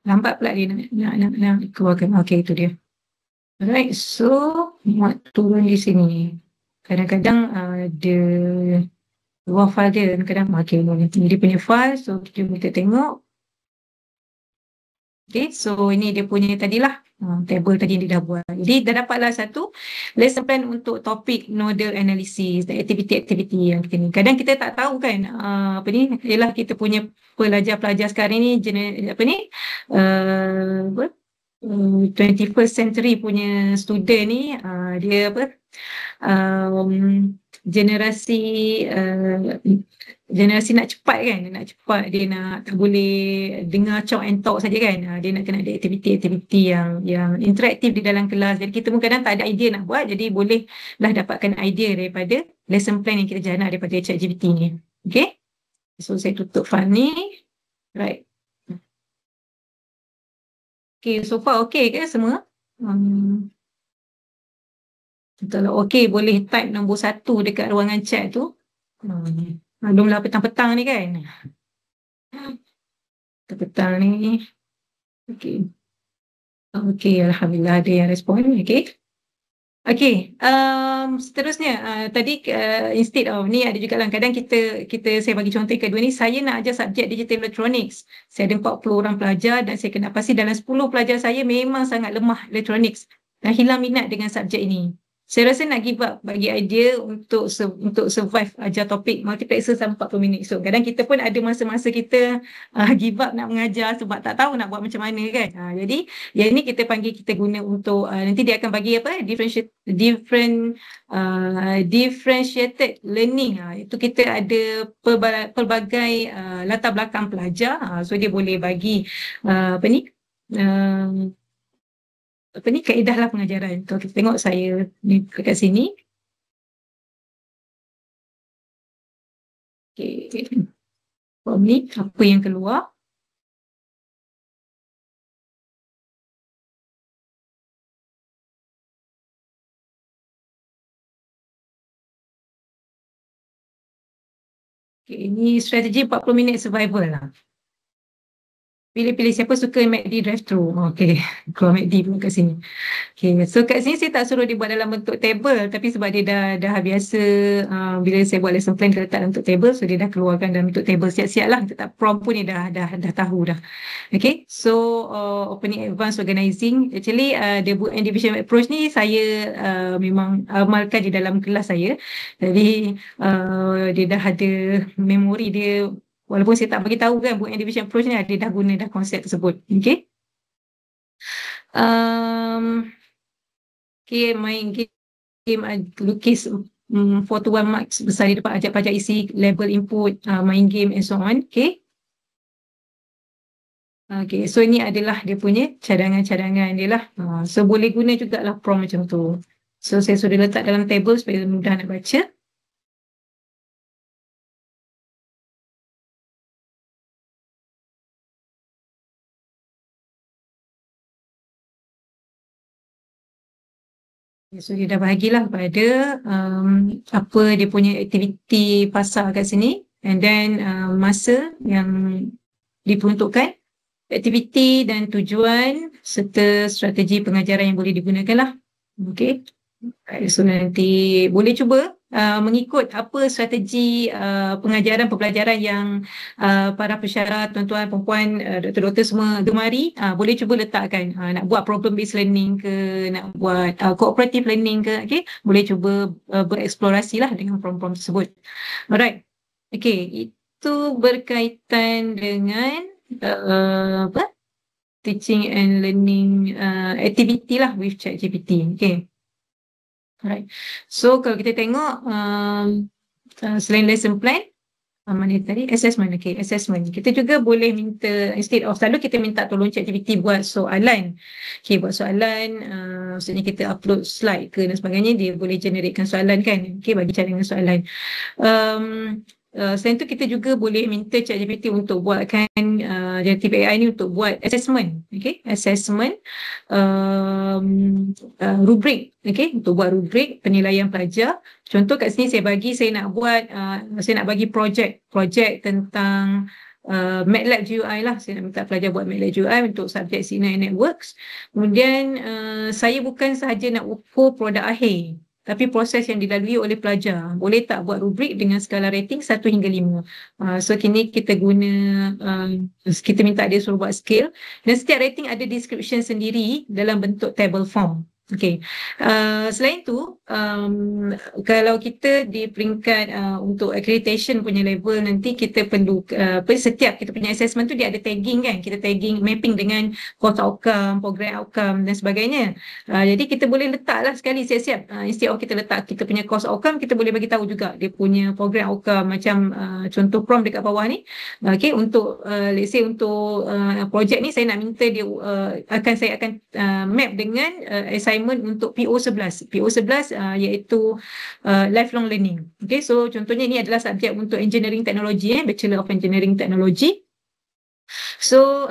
Lambat pula dia nak keluarkan. Okay, itu dia. Alright, so muat turun di sini. Kadang-kadang dia luar file dia, kadang-kadang okay, dia punya file, so kita tengok. Okay, so ini dia punya tadilah table tadi yang dia dah buat. Jadi dah dapatlah satu lesson plan untuk topik nodal analysis dan aktiviti-aktiviti yang kita ni. Kadang kita tak tahu kan apa ni, ialah kita punya pelajar-pelajar sekarang ni apa ni 21st century punya student ni dia apa generasi generasi nak cepat kan, nak cepat, dia nak tak boleh dengar chalk and talk saja kan. Dia nak kena ada aktiviti-aktiviti yang interaktif di dalam kelas. Jadi kita pun kadang tak ada idea nak buat, jadi bolehlah dapatkan idea daripada lesson plan yang kita jana daripada ChatGPT ni. Okay, so saya tutup file ni. Right. Okay, so far okay ke semua? Kalau okay, boleh type nombor 1 dekat ruangan chat tu. Maklumlah petang-petang ni kan. Petang ni. Okay. Okay, Alhamdulillah ada yang respon. Okay. Okay, seterusnya tadi instead of ni ada juga kadang kita saya bagi contoh kedua ni, saya nak ajar subjek digital electronics. Saya ada 40 orang pelajar dan saya kena pasti dalam 10 pelajar saya memang sangat lemah electronics dan hilang minat dengan subjek ini. Saya rasa nak give up bagi idea untuk survive ajar topik multiplexer sampai 40 minit. So kadang kita pun ada masa-masa kita give up nak mengajar sebab tak tahu nak buat macam mana kan. Jadi yang ini kita panggil, kita guna untuk nanti dia akan bagi apa differentiated learning. Itu kita ada pelbagai latar belakang pelajar. So dia boleh bagi kaedah lah pengajaran. Kalau kita tengok saya ni dekat sini. Okay. Form ni apa yang keluar. Okay, ini strategi 40 minit survival lah. Pilih-pilih siapa suka MACD drive-thru. Okay, keluar MACD pun kat sini. Okay, so kat sini saya tak suruh dia buat dalam bentuk table, tapi sebab dia dah biasa bila saya buat lesson plan, dia letak dalam bentuk table, so dia dah keluarkan dalam bentuk table siap-siap lah. Kita tak prompt pun dia dah tahu dah. Okay, so opening advanced organizing, actually the book and division approach ni saya memang amalkan di dalam kelas saya. Jadi dia dah ada memori dia. Walaupun saya tak bagi tahu kan book and division approach ni, dia dah guna dah konsep tersebut. Okay. Okay, main game lukis 4 to 1 marks besar di depan, ajak pelajar isi label input, main game and so on. Okay. Okay, so ini adalah dia punya cadangan-cadangan dia lah. So boleh guna jugalah prompt macam tu. So saya sudah letak dalam table supaya mudah nak baca. So dia dah bahagilah kepada apa dia punya aktiviti pasar kat sini, and then masa yang diperuntukkan, aktiviti dan tujuan serta strategi pengajaran yang boleh digunakan lah. Okay. So nanti boleh cuba mengikut apa strategi pengajaran pembelajaran yang para pensyarah, tuan-tuan, perempuan, doktor-doktor semua gemari. Boleh cuba letakkan, nak buat problem based learning ke, nak buat cooperative learning ke, okay? Boleh cuba bereksplorasi lah dengan prompt-prompt tersebut. Alright, okay, itu berkaitan dengan teaching and learning activity lah with ChatGPT. Okay. Alright. So kalau kita tengok selain lesson plan, Monetary assessment, okay, assessment. Kita juga boleh minta, instead of selalu kita minta tolong ChatGPT buat soalan. Okay, buat soalan, maksudnya kita upload slide ke dan sebagainya, dia boleh generatekan soalan kan. Okay, bagi cara dengan soalan. Selain itu kita juga boleh minta ChatGPT untuk buatkan generative AI ni untuk buat assessment, okay, assessment rubrik, okay, untuk buat rubrik penilaian pelajar. Contoh kat sini saya nak buat saya nak bagi projek tentang MATLAB GUI lah. Saya nak minta pelajar buat MATLAB GUI untuk subjek Signal and Networks. Kemudian saya bukan sahaja nak ukur produk akhir, tapi proses yang dilalui oleh pelajar. Boleh tak buat rubrik dengan skala rating 1 hingga 5. So kini kita kita minta dia suruh buat scale, dan setiap rating ada description sendiri dalam bentuk table form. Okay. Selain tu, kalau kita di peringkat untuk accreditation punya level, nanti kita perlu setiap kita punya assessment tu dia ada tagging kan, kita tagging mapping dengan course outcome, program outcome dan sebagainya. Jadi kita boleh letaklah sekali siap-siap, instead of kita letak kita punya course outcome, kita boleh bagi tahu juga dia punya program outcome, macam contoh prompt dekat bawah ni. Okay, untuk let's say untuk projek ni saya nak minta dia saya akan map dengan assignment untuk PO11. PO11 iaitu lifelong learning. Okay, so contohnya ini adalah subjek untuk engineering technology, Bachelor of Engineering Technology. So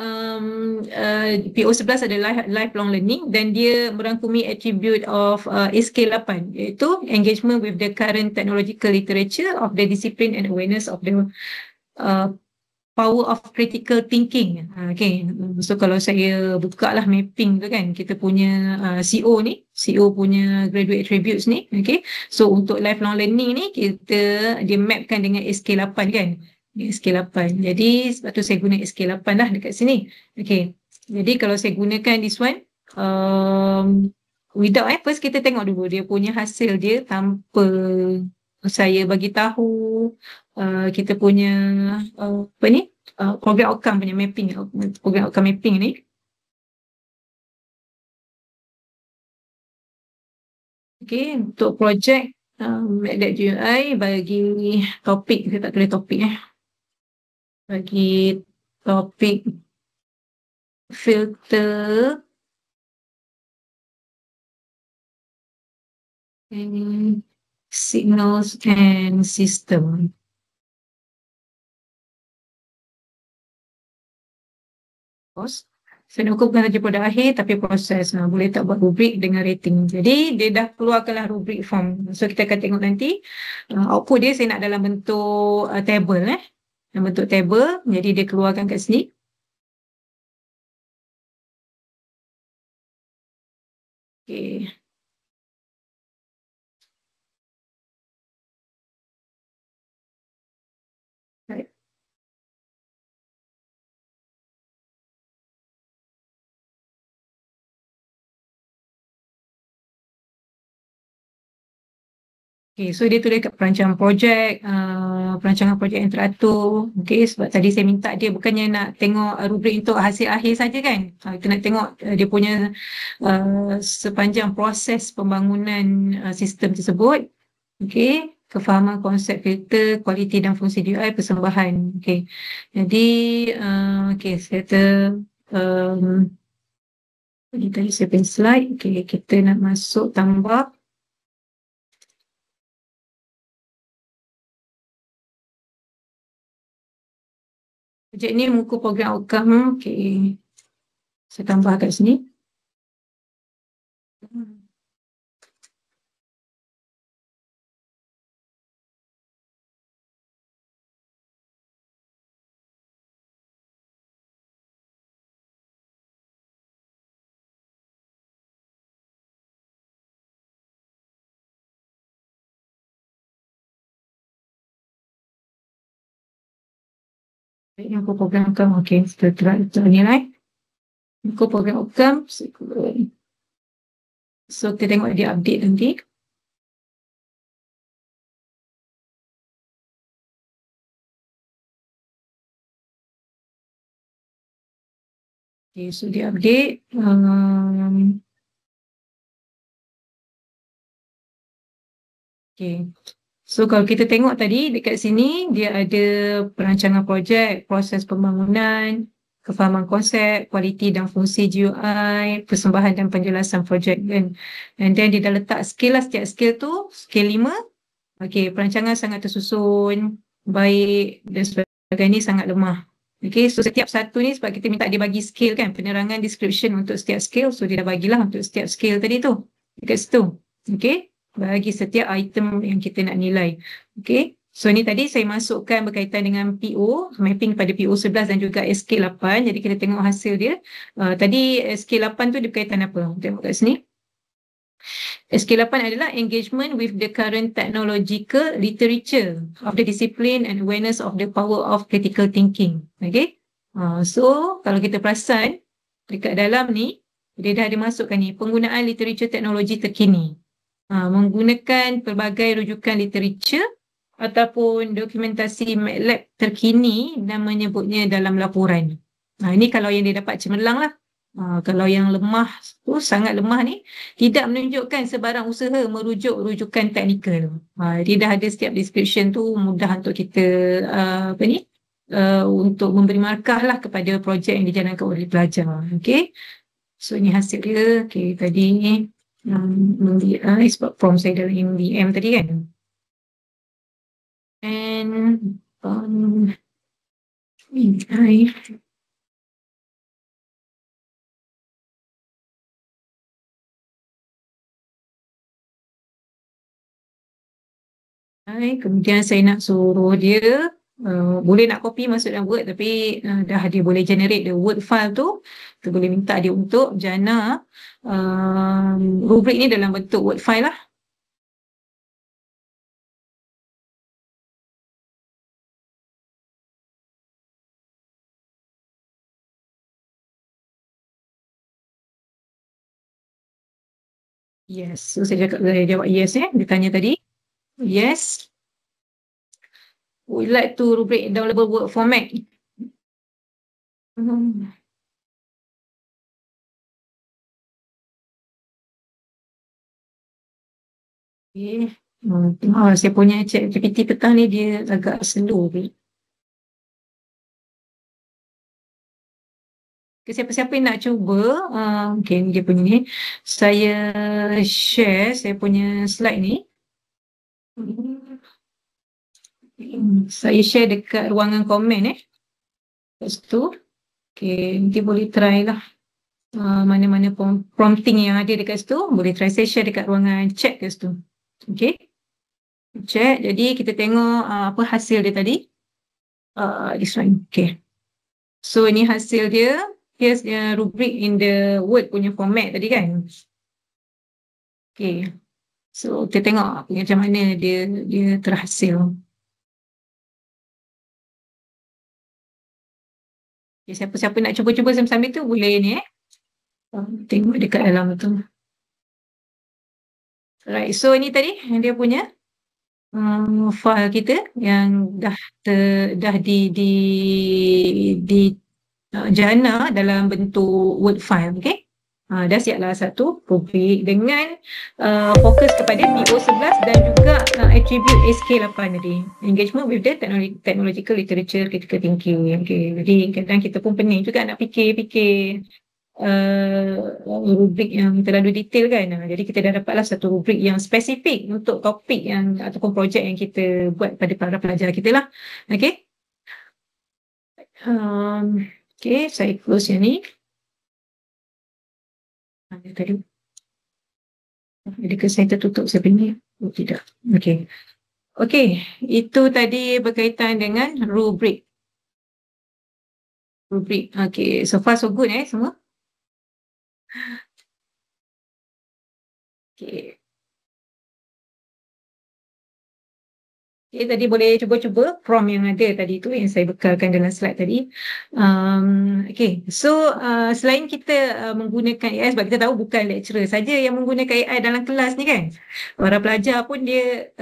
PO11 adalah lifelong learning, dan dia merangkumi attribute of SK8, iaitu engagement with the current technological literature of the discipline and awareness of the power of critical thinking. Okay. So kalau saya buka lah mapping tu kan, kita punya CO ni, CO punya graduate attributes ni. Okay. So untuk lifelong learning ni, dia mapkan dengan SK8 kan. SK8. Jadi sebab tu saya guna SK8 lah dekat sini. Okay. Jadi kalau saya gunakan this one, without first kita tengok dulu dia punya hasil dia tanpa saya bagi tahu kita punya program outcome punya mapping, program outcome mapping ni. Okay, untuk projek MATLAB GUI, bagi topik, saya tak tulis topik bagi topik filter and signals and system. Saya nak ukur bukan saja produk akhir tapi proses. Boleh tak buat rubrik dengan rating. Jadi dia dah keluarkanlah rubrik form. So kita akan tengok nanti output dia saya nak dalam bentuk table dalam bentuk table. Jadi dia keluarkan kat sini. Okay. Right. Okay, so dia tulis kat perancangan projek, perancangan projek yang teratur. Okay, sebab tadi saya minta dia bukannya nak tengok rubrik untuk hasil akhir saja kan. Kita nak tengok dia punya sepanjang proses pembangunan sistem tersebut. Okay, kefahaman konsep filter, kualiti dan fungsi GUI, persembahan. Okay, jadi okay, saya kata tadi saya punya slide. Okay, kita nak masuk tambah. Projek ni mengukur program outcome. Okay. Saya tambah kat sini. Yang aku program outcome. Okay, kita nilai. Aku program outcome. So kita tengok dia update nanti. Okay, so dia update. Okay. So kalau kita tengok tadi dekat sini, dia ada perancangan projek, proses pembangunan, kefahaman konsep, kualiti dan fungsi GUI, persembahan dan penjelasan projek kan. And then dia dah letak skill lah, setiap skill tu, skill 5. Okay, perancangan sangat tersusun, baik dan sebagainya sangat lemah. Okay, so setiap satu ni sebab kita minta dia bagi skill kan, penerangan description untuk setiap skill, so dia dah bagilah untuk setiap skill tadi tu, dekat situ. Okay, bagi setiap item yang kita nak nilai. Okay, so ni tadi saya masukkan berkaitan dengan PO, mapping pada PO 11 dan juga SK8, jadi kita tengok hasil dia. Tadi SK8 tu dia berkaitan apa? Tengok kat sini. SK8 adalah engagement with the current technological literature of the discipline and awareness of the power of critical thinking. Okay. So, kalau kita perasan, dekat dalam ni, dia dah ada masukkan ni, penggunaan literature teknologi terkini. Menggunakan pelbagai rujukan literature ataupun dokumentasi MATLAB terkini dan menyebutnya dalam laporan. Ini kalau yang dia dapat cemerlang lah. Kalau yang lemah tu, sangat lemah ni, tidak menunjukkan sebarang usaha merujuk rujukan teknikal. Dia dah ada setiap description tu, mudah untuk kita untuk memberi markah lah kepada projek yang dijalankan oleh pelajar. Okay. So ini hasil dia. Okay, tadi sebab form saya dalam MDM tadi kan. And kemudian saya nak suruh dia boleh nak copy masuk dalam Word, tapi dah dia boleh generate the Word file tu. Kita boleh minta dia untuk jana rubrik ni dalam bentuk Word file lah. Yes, so saya jawab yes ya. Dia tanya tadi. Yes. Would you like to rubric downloadable Word format? Okay. Saya punya ChatGPT petang ni dia agak slow. Siapa-siapa yang nak cuba, okay, dia punya ni, saya share saya punya slide ni. Saya share dekat ruangan komen kat situ. Okay, nanti boleh try lah mana-mana prompting yang ada dekat situ, boleh try. Saya share dekat ruangan chat kat situ. Okay, chat. Jadi kita tengok apa hasil dia tadi. This one. Okay, so ini hasil dia. Here's the rubric in the Word punya format tadi kan. Okay, so kita tengok macam mana dia terhasil. Okay, siapa-siapa nak cuba-cuba sambil-sambil tu boleh ni tengok dekat dalam tu. Right, so ini tadi dia punya file kita yang dah jana dalam bentuk Word file. Okay, dah siaplah satu rubrik dengan fokus kepada PO11 dan juga attribute SK8 tadi, engagement with the technological literature critical thinking. Okay, jadi kadang kita pun pening juga nak fikir rubrik yang terlalu detail kan. Jadi kita dah dapatlah satu rubrik yang spesifik untuk topik yang ataupun projek yang kita buat pada para pelajar kita lah. Okay. Okay, saya close yang ni. Tadi. Adakah saya tertutup sebenarnya? Oh, tidak. Okay. Okay, itu tadi berkaitan dengan rubrik. Rubrik. Okay, so far so good semua. Okay. Tadi boleh cuba-cuba prompt yang ada tadi tu yang saya bekalkan dalam slide tadi. So selain kita menggunakan AI, sebab kita tahu bukan lecturer saja yang menggunakan AI dalam kelas ni kan. Para pelajar pun dia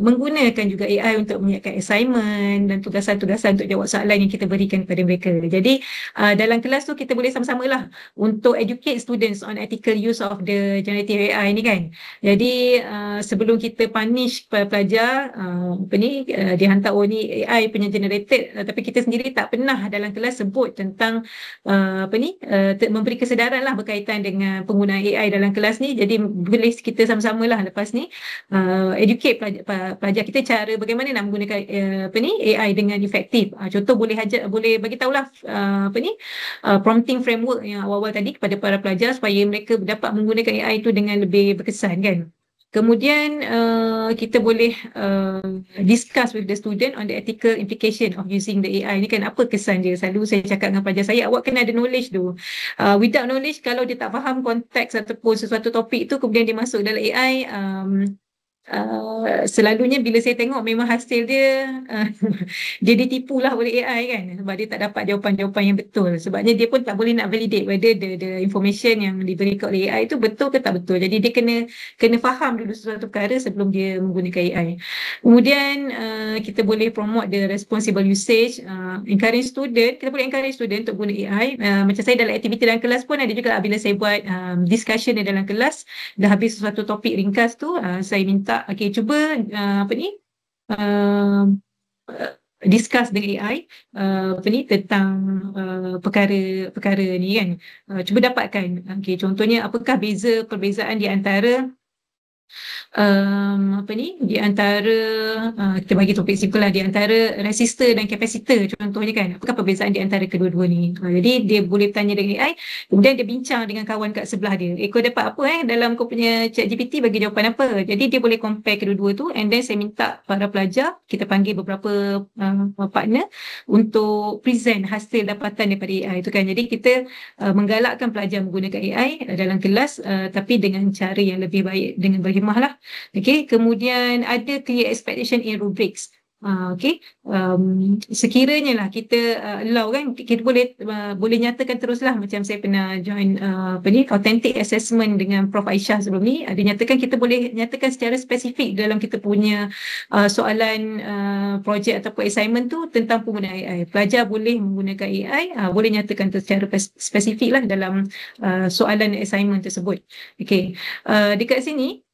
menggunakan juga AI untuk menyiapkan assignment dan tugasan-tugasan untuk jawab soalan yang kita berikan kepada mereka. Jadi dalam kelas tu kita boleh sama-sama lah untuk educate students on ethical use of the generative AI ni kan. Jadi sebelum kita punish pelajar dia hantar ni AI punya generated, tapi kita sendiri tak pernah dalam kelas sebut tentang memberi kesedaran lah berkaitan dengan penggunaan AI dalam kelas ni. Jadi boleh kita sama-sama lah lepas ni educate pelajar kita cara bagaimana nak menggunakan AI dengan efektif. Contoh boleh bagi tahulah prompting framework yang awal-awal tadi kepada para pelajar supaya mereka dapat menggunakan AI itu dengan lebih berkesan kan. Kemudian kita boleh discuss with the student on the ethical implication of using the AI ni kan, apa kesan dia. Selalu saya cakap dengan pelajar saya, awak kena ada knowledge tu. Without knowledge, kalau dia tak faham konteks ataupun sesuatu topik tu, kemudian dia masuk dalam AI, selalunya bila saya tengok memang hasil dia dia ditipulah oleh AI kan, sebab dia tak dapat jawapan-jawapan yang betul. Sebabnya dia pun tak boleh nak validate whether the information yang diberikan oleh AI itu betul ke tak betul. Jadi dia kena faham dulu sesuatu perkara sebelum dia menggunakan AI. Kemudian kita boleh promote the responsible usage, encourage student, kita boleh encourage student untuk guna AI. Macam saya dalam aktiviti dalam kelas pun ada juga bila saya buat discussion dalam kelas, dah habis sesuatu topik ringkas tu, saya minta cuba discuss dengan AI tentang perkara ni kan. Cuba dapatkan contohnya apakah perbezaan di antara di antara kita bagi topik simple lah, di antara resistor dan kapasitor contohnya kan, apakah perbezaan di antara kedua-dua ni. Jadi dia boleh tanya dengan AI, kemudian dia bincang dengan kawan kat sebelah dia, kau dapat apa dalam kau punya ChatGPT, bagi jawapan apa. Jadi dia boleh compare kedua-dua tu, and then saya minta para pelajar, kita panggil beberapa partner untuk present hasil dapatan daripada AI tu kan. Jadi kita menggalakkan pelajar menggunakan AI dalam kelas, tapi dengan cara yang lebih baik, dengan berhikmah lah. Kemudian ada clear expectation in rubrics. Sekiranya lah kita allow kan, kita boleh nyatakan teruslah. Macam saya pernah join authentic assessment dengan Prof Aisyah sebelum ni, ada nyatakan kita boleh nyatakan secara spesifik dalam kita punya soalan projek ataupun assignment tu tentang penggunaan AI. Pelajar boleh menggunakan AI, boleh nyatakan secara spesifik lah dalam soalan assignment tersebut. Dekat sini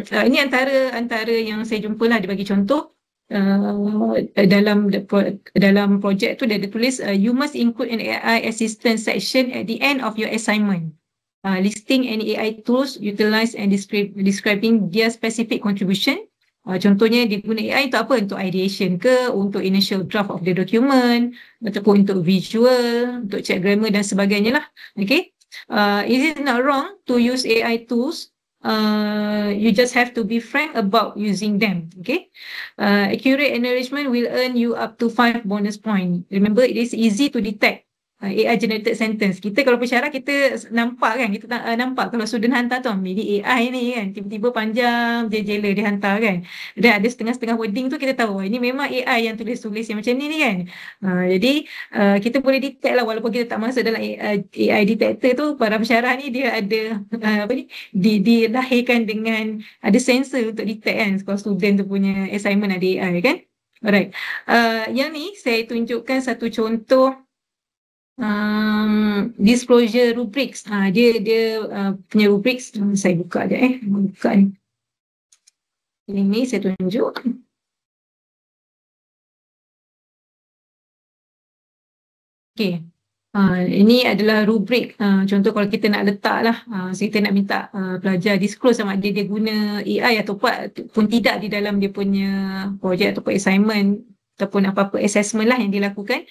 ini antara yang saya jumpa lah, dia bagi contoh. Dalam projek tu dia ada tulis you must include an AI assistance section at the end of your assignment, listing any AI tools utilized and describing their specific contribution. Contohnya dia guna AI untuk apa? Untuk ideation ke, untuk initial draft of the document, ataupun untuk visual, untuk check grammar dan sebagainya lah. Is it not wrong to use AI tools? You just have to be frank about using them. Accurate enrichment will earn you up to 5 bonus point. Remember, it is easy to detect AI generated sentence. Kita kalau pensyarah kita nampak kan, kita nampak kalau student hantar tu ini AI ni kan, tiba-tiba panjang jela dia hantar kan, dan ada setengah-setengah wording tu kita tahu ini memang AI yang tulis yang macam ni kan. Jadi kita boleh detect lah, walaupun kita tak masuk dalam AI detector tu, para pensyarah ni dia ada dilahirkan dengan ada sensor untuk detect kan kalau student tu punya assignment ada AI kan. Alright. Yang ni saya tunjukkan satu contoh disclosure rubrics. Dia punya rubrics, saya buka je buka ni. Ini saya tunjuk. Ini adalah rubrik. Contoh kalau kita nak letak lah, kita nak minta pelajar disclose sama ada dia guna AI ataupun tidak di dalam dia punya projek ataupun assignment ataupun apa-apa assessment lah yang dilakukan.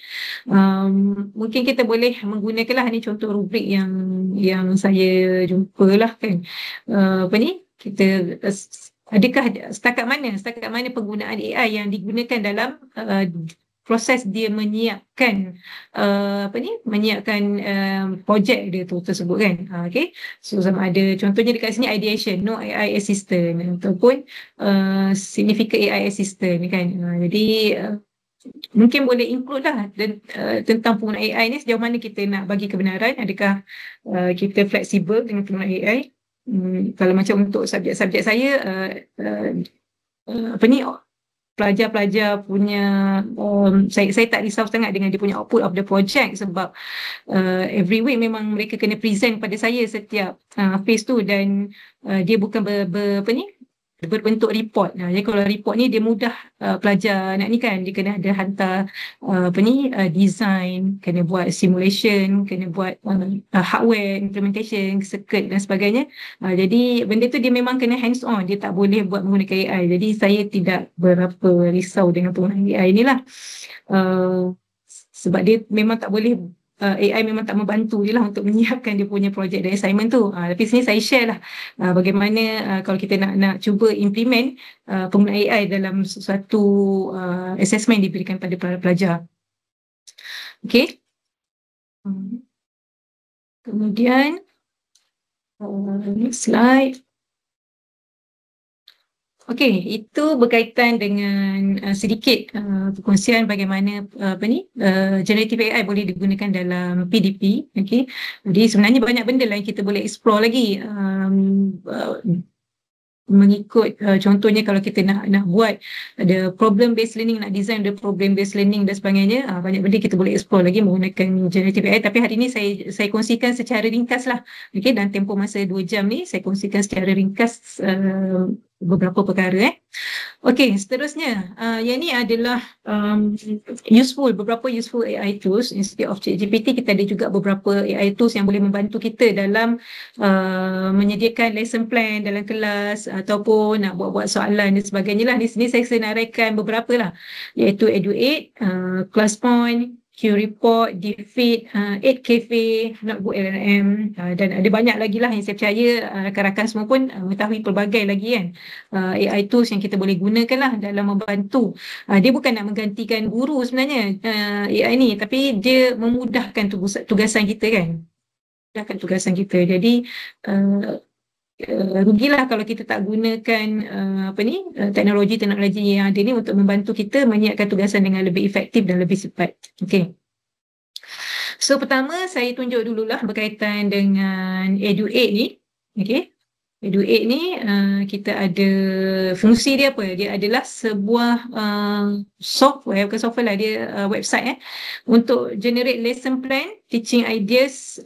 Mungkin kita boleh menggunakan lah ni contoh rubrik yang saya jumpa lah kan. Kita adakah setakat mana penggunaan AI yang digunakan dalam proses dia menyiapkan menyiapkan projek dia tu tersebut kan. Okay, so sama ada contohnya dekat sini ideation, no AI assistant ataupun significant AI assistant kan. Jadi mungkin boleh include lah tentang penggunaan AI ni, sejauh mana kita nak bagi kebenaran, adakah kita fleksibel dengan penggunaan AI. Kalau macam untuk subjek-subjek saya, pelajar-pelajar punya, saya tak risau sangat dengan dia punya output of the project, sebab every week memang mereka kena present pada saya setiap phase tu, dan dia bukan berbentuk report. Jadi kalau report ni dia mudah pelajar nak ni kan, dia kena ada hantar design, kena buat simulation, kena buat hardware implementation, circuit dan sebagainya. Jadi benda tu dia memang kena hands on, dia tak boleh buat menggunakan AI. Jadi saya tidak berapa risau dengan penggunaan AI ni lah. Sebab dia memang tak boleh, AI memang tak membantu dia lah untuk menyiapkan dia punya projek dan assignment tu. Tapi sini saya share lah bagaimana kalau kita nak cuba implement penggunaan AI dalam sesuatu assessment yang diberikan pada pelajar. Okay. Kemudian next slide. Okey, itu berkaitan dengan sedikit perkongsian bagaimana generative AI boleh digunakan dalam PDP. Okey, jadi sebenarnya banyak benda lain kita boleh explore lagi. Mengikut contohnya kalau kita nak buat ada problem based learning, nak design the problem based learning dan sebagainya, banyak benda kita boleh explore lagi menggunakan generative AI. Tapi hari ini saya kongsikan secara ringkas lah. Okey, dan tempoh masa 2 jam ni saya kongsikan secara ringkas beberapa perkara. Okey, seterusnya yang ni adalah beberapa useful AI tools. Instead of ChatGPT, kita ada juga beberapa AI tools yang boleh membantu kita dalam menyediakan lesson plan dalam kelas ataupun nak buat soalan dan sebagainya lah. Di sini saya senaraikan beberapa lah, iaitu Edu8, ClassPoint, QReport, DFID, 8Cafe, Notebook LLM, dan ada banyak lagi lah yang saya percaya rakan-rakan semua pun mengetahui pelbagai lagi kan AI tools yang kita boleh gunakan lah dalam membantu. Dia bukan nak menggantikan guru sebenarnya AI ni, tapi dia memudahkan tugasan kita kan. Memudahkan tugasan kita. Jadi rugilah kalau kita tak gunakan teknologi yang ada ni untuk membantu kita menyiapkan tugasan dengan lebih efektif dan lebih cepat. Okey. So pertama saya tunjuk dululah berkaitan dengan Edu8 ni. Okey. Edu8 ni kita ada fungsi dia apa? Dia adalah sebuah software, bukan software lah, dia website untuk generate lesson plan, teaching ideas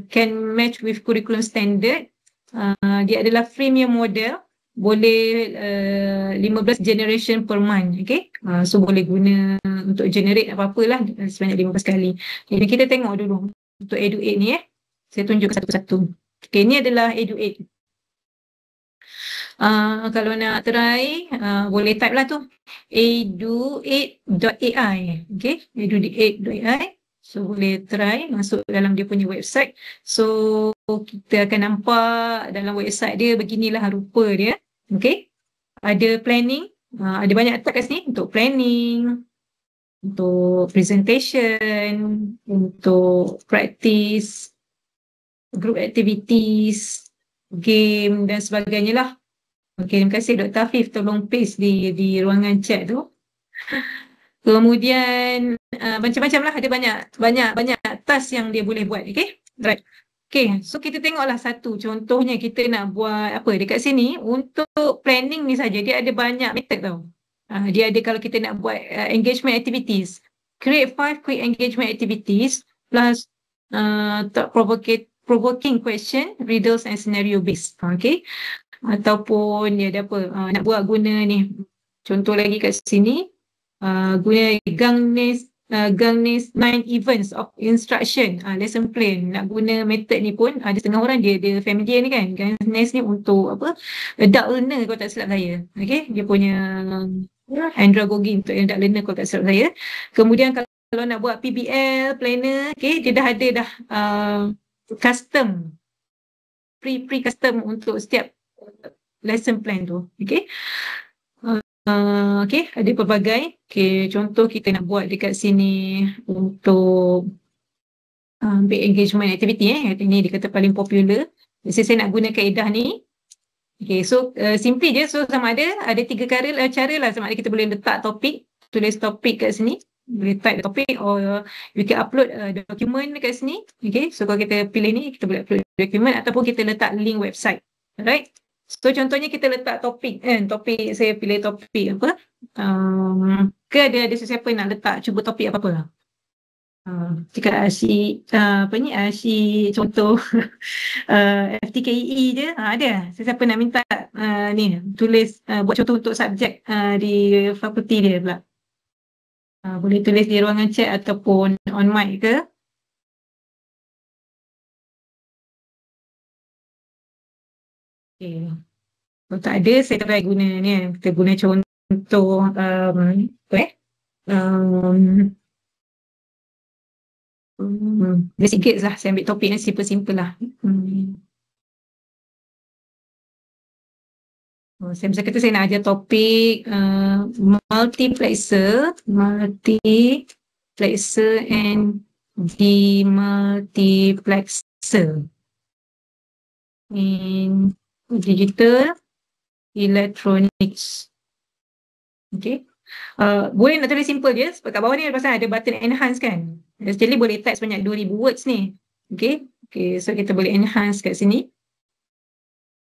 can match with curriculum standard. Dia adalah freemium model, boleh 15 generation per month. Okay? So boleh guna untuk generate apa-apalah sebanyak 15 kali. Jadi kita tengok dulu untuk Edu8 ni. Saya tunjuk satu persatu. Okay, ni adalah Edu8. Kalau nak try, boleh type lah tu edu8.ai. Okay, edu8.ai. So boleh try masuk dalam dia punya website. So kita akan nampak dalam website dia beginilah rupa dia. Okay, ada planning, ada banyak tab kat sini untuk planning, untuk presentation, untuk practice, group activities, game dan sebagainya lah. Okay, terima kasih Dr. Afif, tolong paste di ruangan chat tu. Kemudian macam-macam lah, ada banyak task yang dia boleh buat. Okay, right. Okay, so kita tengoklah satu. Contohnya kita nak buat apa dekat sini. Untuk planning ni saja dia ada banyak method tau. Dia ada kalau kita nak buat engagement activities. Create 5 quick engagement activities plus provoking question, riddles and scenario based. Okay. Ataupun dia ada apa, nak buat guna ni. Contoh lagi kat sini. Guna Gangnes 9 events of instruction, lesson plan. Nak guna method ni pun ada setengah orang dia familiar ni kan. Gangnes ni untuk apa, adult learner kalau tak silap saya. Okay, dia punya andragogy untuk adult learner kalau tak silap saya. Kemudian kalau nak buat PBL planner, okay, dia dah ada custom pre-custom untuk setiap lesson plan tu. Okay, Okay, ada pelbagai. Okay, contoh kita nak buat dekat sini untuk ambil engagement activity. Ini dia kata paling popular. Biasa saya nak guna kaedah ni. Okay, so simply je. So sama ada 3 cara lah. Sama ada kita boleh letak topik, tulis topik kat sini. Boleh type topik or you can upload dokumen kat sini. Okay, so kalau kita pilih ni, kita boleh upload dokumen ataupun kita letak link website. Alright. So contohnya kita letak topik topik saya pilih topik apa? Ke ada sesiapa nak letak cuba topik apa-apa? Jika asyik asyik contoh FTKEE je ada. Sesiapa nak minta ni tulis buat contoh untuk subjek di fakulti dia pula. Boleh tulis di ruangan chat ataupun on mic ke? Okay. Kalau tak ada, saya try guna ni. Kita guna contoh basic kids lah. Saya ambil topik yang simple-simple lah. Saya bisa kata saya nak ajar topik multiplexer and demultiplexer in digital electronics. Okay. Boleh nak tulis simple je. Sebab kat bawah ni pasal ada button enhance kan. Jadi boleh type sebanyak 2000 words ni. Okay. So kita boleh enhance kat sini.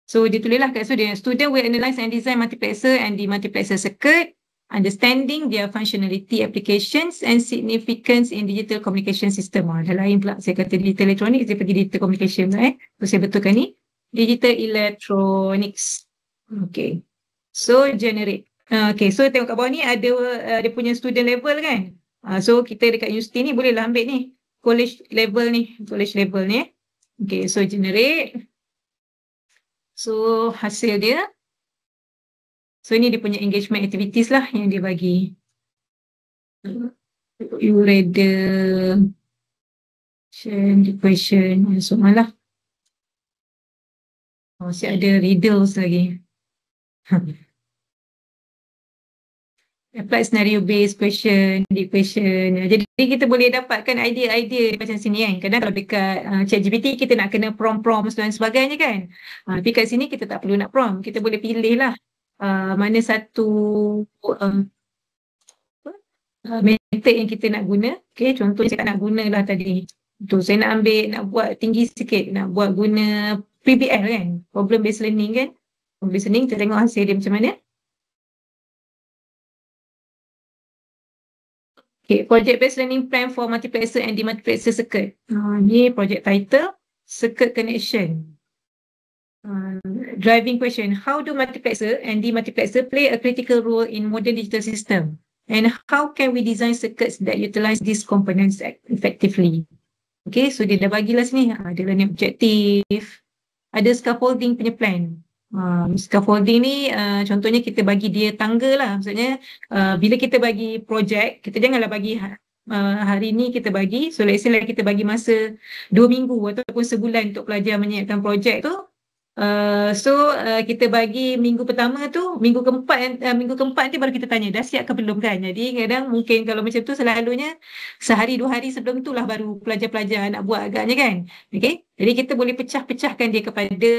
So dia tulislah kat sini. Student will analyze and design multiplexer and demultiplexer circuit, understanding their functionality, applications and significance in digital communication system. Dah lain pula. Saya kata digital electronics, dia pergi digital communication lah. So saya betulkan ni. Digital electronics. Okay. So generate. Okay. So tengok kat bawah ni ada dia punya student level kan. So kita dekat universiti ni bolehlah ambil ni. College level ni. Okay. So generate. So hasil dia. So ini dia punya engagement activities lah yang dia bagi. You rather share the question and so on lah. Masih ada riddles lagi. Apply scenario based question, deep question. Jadi kita boleh dapatkan idea-idea macam sini kan. Kadang kalau dekat ChatGPT kita nak kena prompt dan sebagainya kan. Tapi kat sini kita tak perlu nak prompt. Kita boleh pilih lah mana satu method yang kita nak guna. Okay, contohnya saya tak nak guna lah tadi. Saya nak buat tinggi sikit, nak buat guna PBL kan, problem based learning kan. Problem based learning, kita tengok hasil dia macam mana. Okay, project based learning plan for multiplexer and demultiplexer circuit. Ni project title, circuit connection. Driving question, how do multiplexer and demultiplexer play a critical role in modern digital system? And how can we design circuits that utilize these components effectively? Okay, so dia dah bagilah sini, ada learning objective, ada scaffolding punya plan. Scaffolding ni contohnya kita bagi dia tangga lah. Maksudnya bila kita bagi projek, kita janganlah bagi hari ni kita bagi. So let's say kita bagi masa 2 minggu ataupun sebulan untuk pelajar menyiapkan projek tu. Kita bagi minggu pertama tu, minggu keempat nanti baru kita tanya dah siap ke belum kan. Jadi kadang mungkin kalau macam tu selalunya sehari 2 hari sebelum tu lah baru pelajar-pelajar nak buat agaknya kan. Okay, jadi kita boleh pecah-pecahkan dia kepada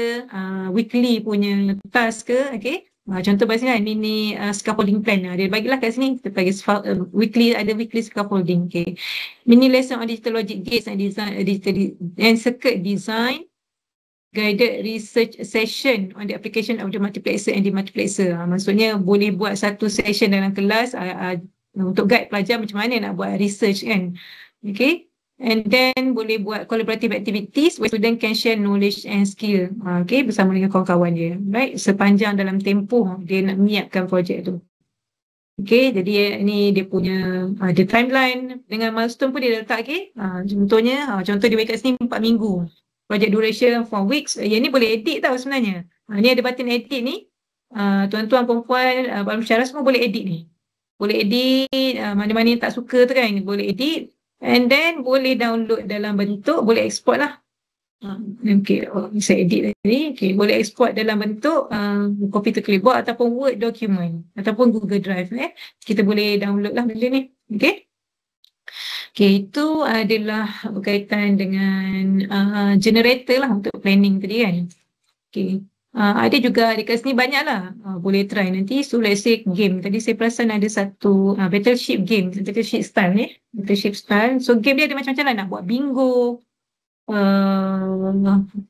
weekly punya task ke. Okay, contoh bahasa ni scaffolding plan. Dia bagilah kat sini kita bagi weekly, ada weekly scaffolding. Okay, mini lesson on digital logic gates and design and circuit design, guided research session on the application of the multiplexer and demultiplexer. Maksudnya boleh buat satu session dalam kelas untuk guide pelajar macam mana nak buat research kan. Okay. And then boleh buat collaborative activities where student can share knowledge and skill. Okay, bersama dengan kawan-kawan dia. Right, sepanjang dalam tempoh dia nak menyiapkan projek tu. Okay, jadi ni dia punya ada timeline dengan milestone pun dia letak. Okay, contoh dia bagi kat sini 4 minggu. Project duration 4 weeks. Yang ni boleh edit tau sebenarnya. Ni ada button edit ni. Tuan-tuan, perempuan, Syarah semua boleh edit ni. Boleh edit, mana-mana yang tak suka tu kan, boleh edit. And then boleh download dalam bentuk, boleh export lah. Okay, saya edit tadi. Okay, boleh export dalam bentuk copy to clipboard ataupun Word document ataupun Google Drive. Kita boleh download lah benda ni. Okay. Okay, itu adalah berkaitan dengan generator lah untuk planning tadi kan. Okay. Ada juga dekat sini banyak lah. Boleh try nanti. So let's say game. Tadi saya perasan ada satu battleship game. Battleship style ni. Battleship style. So game dia ada macam-macam lah. Nak buat bingo.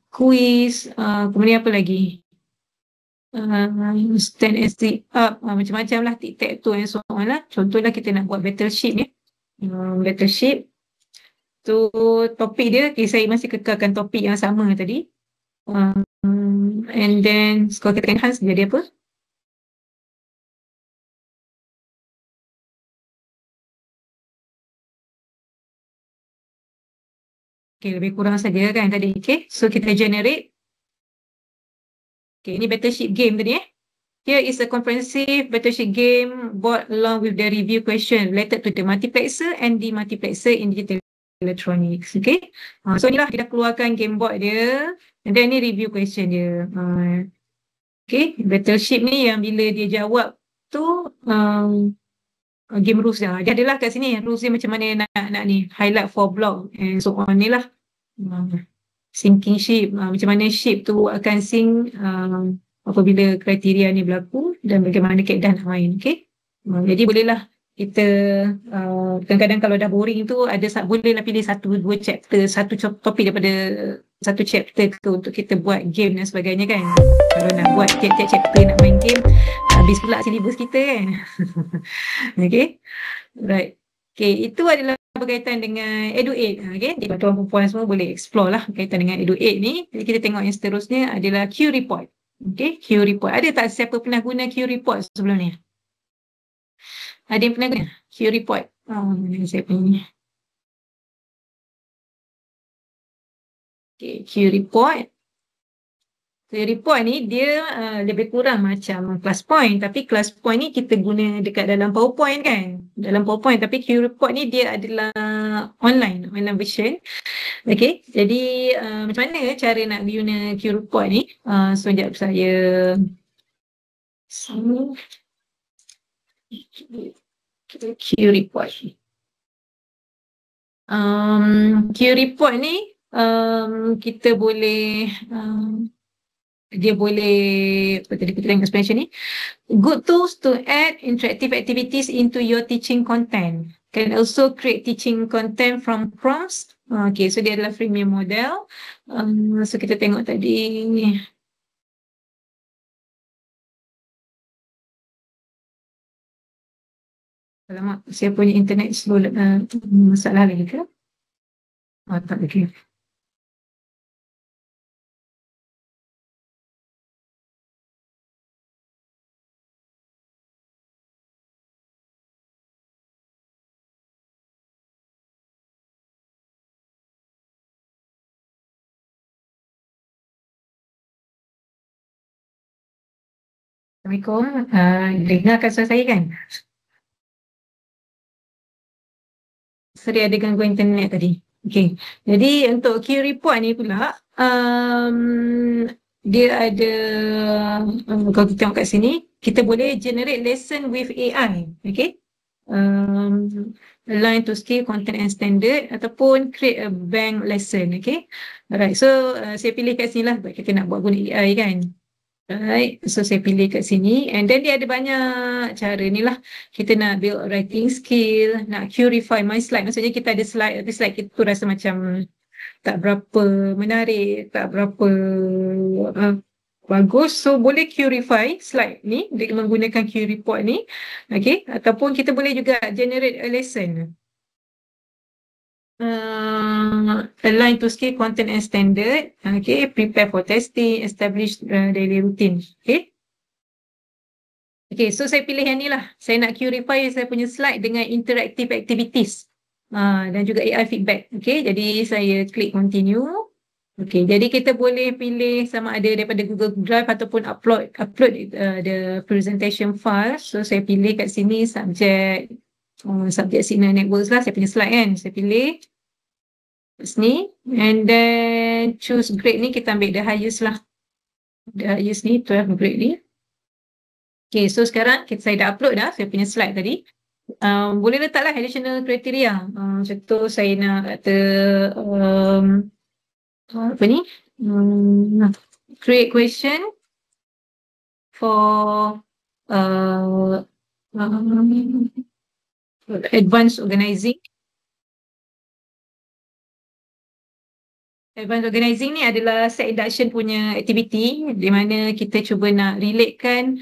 Quiz, kemudian apa lagi? Stand and sit up, macam-macam lah, tic-tac-toe and so on lah. Contohlah kita nak buat battleship ni. Battleship. So topik dia, okay, saya masih kekalkan topik yang sama tadi. And then kalau kita enhance jadi apa? Okay, lebih kurang saja kan tadi. Okay, so kita generate. Okay, ini battleship game tadi Here is a comprehensive battleship game brought along with the review question related to the multiplexer and the multiplexer in digital electronics. Okay, so inilah kita keluarkan game board dia. And then ni review question dia. Okay, battleship ni yang bila dia jawab tu game rules dia. Dia adalah kat sini rules dia macam mana nak ni highlight 4 block and so on ni lah. Sinking ship, macam mana ship tu akan sink apabila kriteria ni berlaku dan bagaimana keadaan nak main. Okay? Jadi bolehlah kita kadang-kadang kalau dah boring tu bolehlah pilih 1-2 chapter, satu topik daripada satu chapter ke untuk kita buat game dan sebagainya kan. Kalau nak buat tiap-tiap chapter nak main game, habis pula syllabus kita kan. Okay? Right. Okay, itu adalah berkaitan dengan Edu8. Okay, tuan-tuan perempuan semua boleh explore lah berkaitan dengan Edu8 ni. Jadi kita tengok yang seterusnya adalah Q-Report. Okay, Q-Report. Ada tak siapa pernah guna Q-Report sebelum ni? Ada yang pernah guna Q-Report? Saya punya. Okay, Q-Report. Q-Report ni dia lebih kurang macam class point, tapi class point ni kita guna dekat dalam PowerPoint kan, dalam PowerPoint, tapi Q-Report ni dia adalah online version. Okay, jadi macam mana cara nak guna Q-Report ni? So sekejap saya Q-Report. Q-Report ni kita boleh dia boleh apa tadi kita tengok expansion ni, good tools to add interactive activities into your teaching content, can also create teaching content from prompts. Okay, so dia adalah freemium model. So kita tengok tadi alamak, saya punya internet slow, masalah lagi ke? Tak lagi. Assalamualaikum. Dengarkan suara saya kan? Sorry, ada gangguan internet tadi. Okay. Jadi untuk Q-Report ni pula, dia ada, kalau kita tengok kat sini, kita boleh generate lesson with AI. Okay. Align to skill, content and standard, ataupun create a bank lesson. Okay. Alright. So saya pilih kat sini lah sebab kita nak buat guna AI kan. Alright, so saya pilih kat sini and then dia ada banyak cara ni lah. Kita nak build writing skill, nak curify my slide. Maksudnya kita ada slide, tapi slide kita tu rasa macam tak berapa menarik, tak berapa bagus. So boleh curify slide ni dengan menggunakan Q-Report ni. Okay, ataupun kita boleh juga generate a lesson. Align to skill, content and standard. Okay, prepare for testing, establish daily routine. Okay. Okay, so saya pilih yang ni lah. Saya nak curify saya punya slide dengan interactive activities. Dan juga AI feedback. Okay, jadi saya klik continue. Okay, jadi kita boleh pilih sama ada daripada Google Drive ataupun upload the presentation file. So saya pilih kat sini subject signal networks lah. Saya punya slide kan. Saya pilih sini and then kemudian choose grade ni kita ambil the highest lah. The highest ni 12 grade ni. Okay, so sekarang saya dah upload dah saya punya slide tadi. Boleh letaklah additional criteria. Contoh saya nak kata apa ni? Create question for advanced organizing. Advanced organizing ni adalah set induction punya aktiviti di mana kita cuba nak relatekan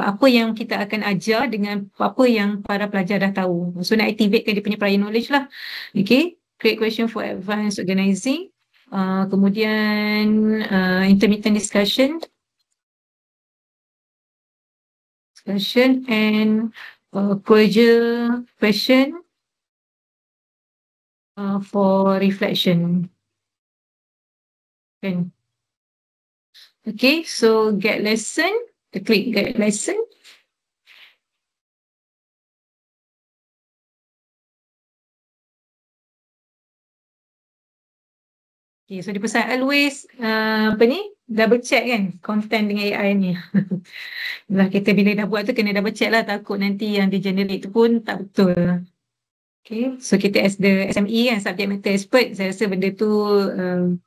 apa yang kita akan ajar dengan apa yang para pelajar dah tahu. So nak activatekan dia punya prior knowledge lah. Okay, create question for advanced organizing. Kemudian intermittent discussion and closure question for reflection. Okay, so get lesson, click get lesson. Okay, so dia pesan always apa ni, double check kan content dengan AI ni. Lah kita bila dah buat tu kena double check lah, takut nanti yang di generate tu pun tak betul. Okay, so kita as the SME kan, subject matter expert, saya rasa benda tu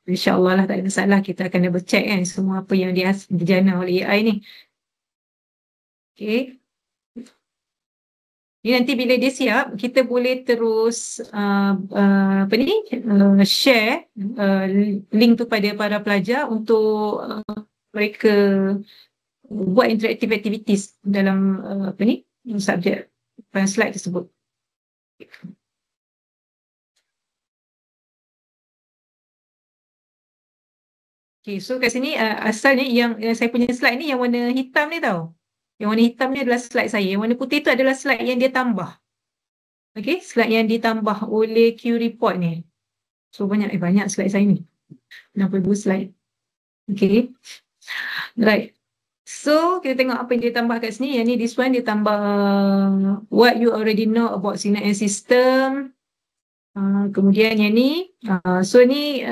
insyaAllah lah tak ada masalah, kita akan double check kan semua apa yang dijana oleh AI ni. Okay. Jadi nanti bila dia siap, kita boleh terus apa ni, share link tu pada para pelajar untuk mereka buat interactive activities dalam apa ni, subjek slide tersebut. Okay, so kat sini asalnya yang saya punya slide ni yang warna hitam ni tau. Yang warna hitam ni adalah slide saya. Yang warna putih tu adalah slide yang dia tambah. Okay, slide yang ditambah oleh Q report ni. So banyak slide saya ni. 62 slide. Okay. Right. So kita tengok apa yang dia tambah kat sini. Yang ni this one dia tambah what you already know about signal and system. Kemudian yang ni, so ni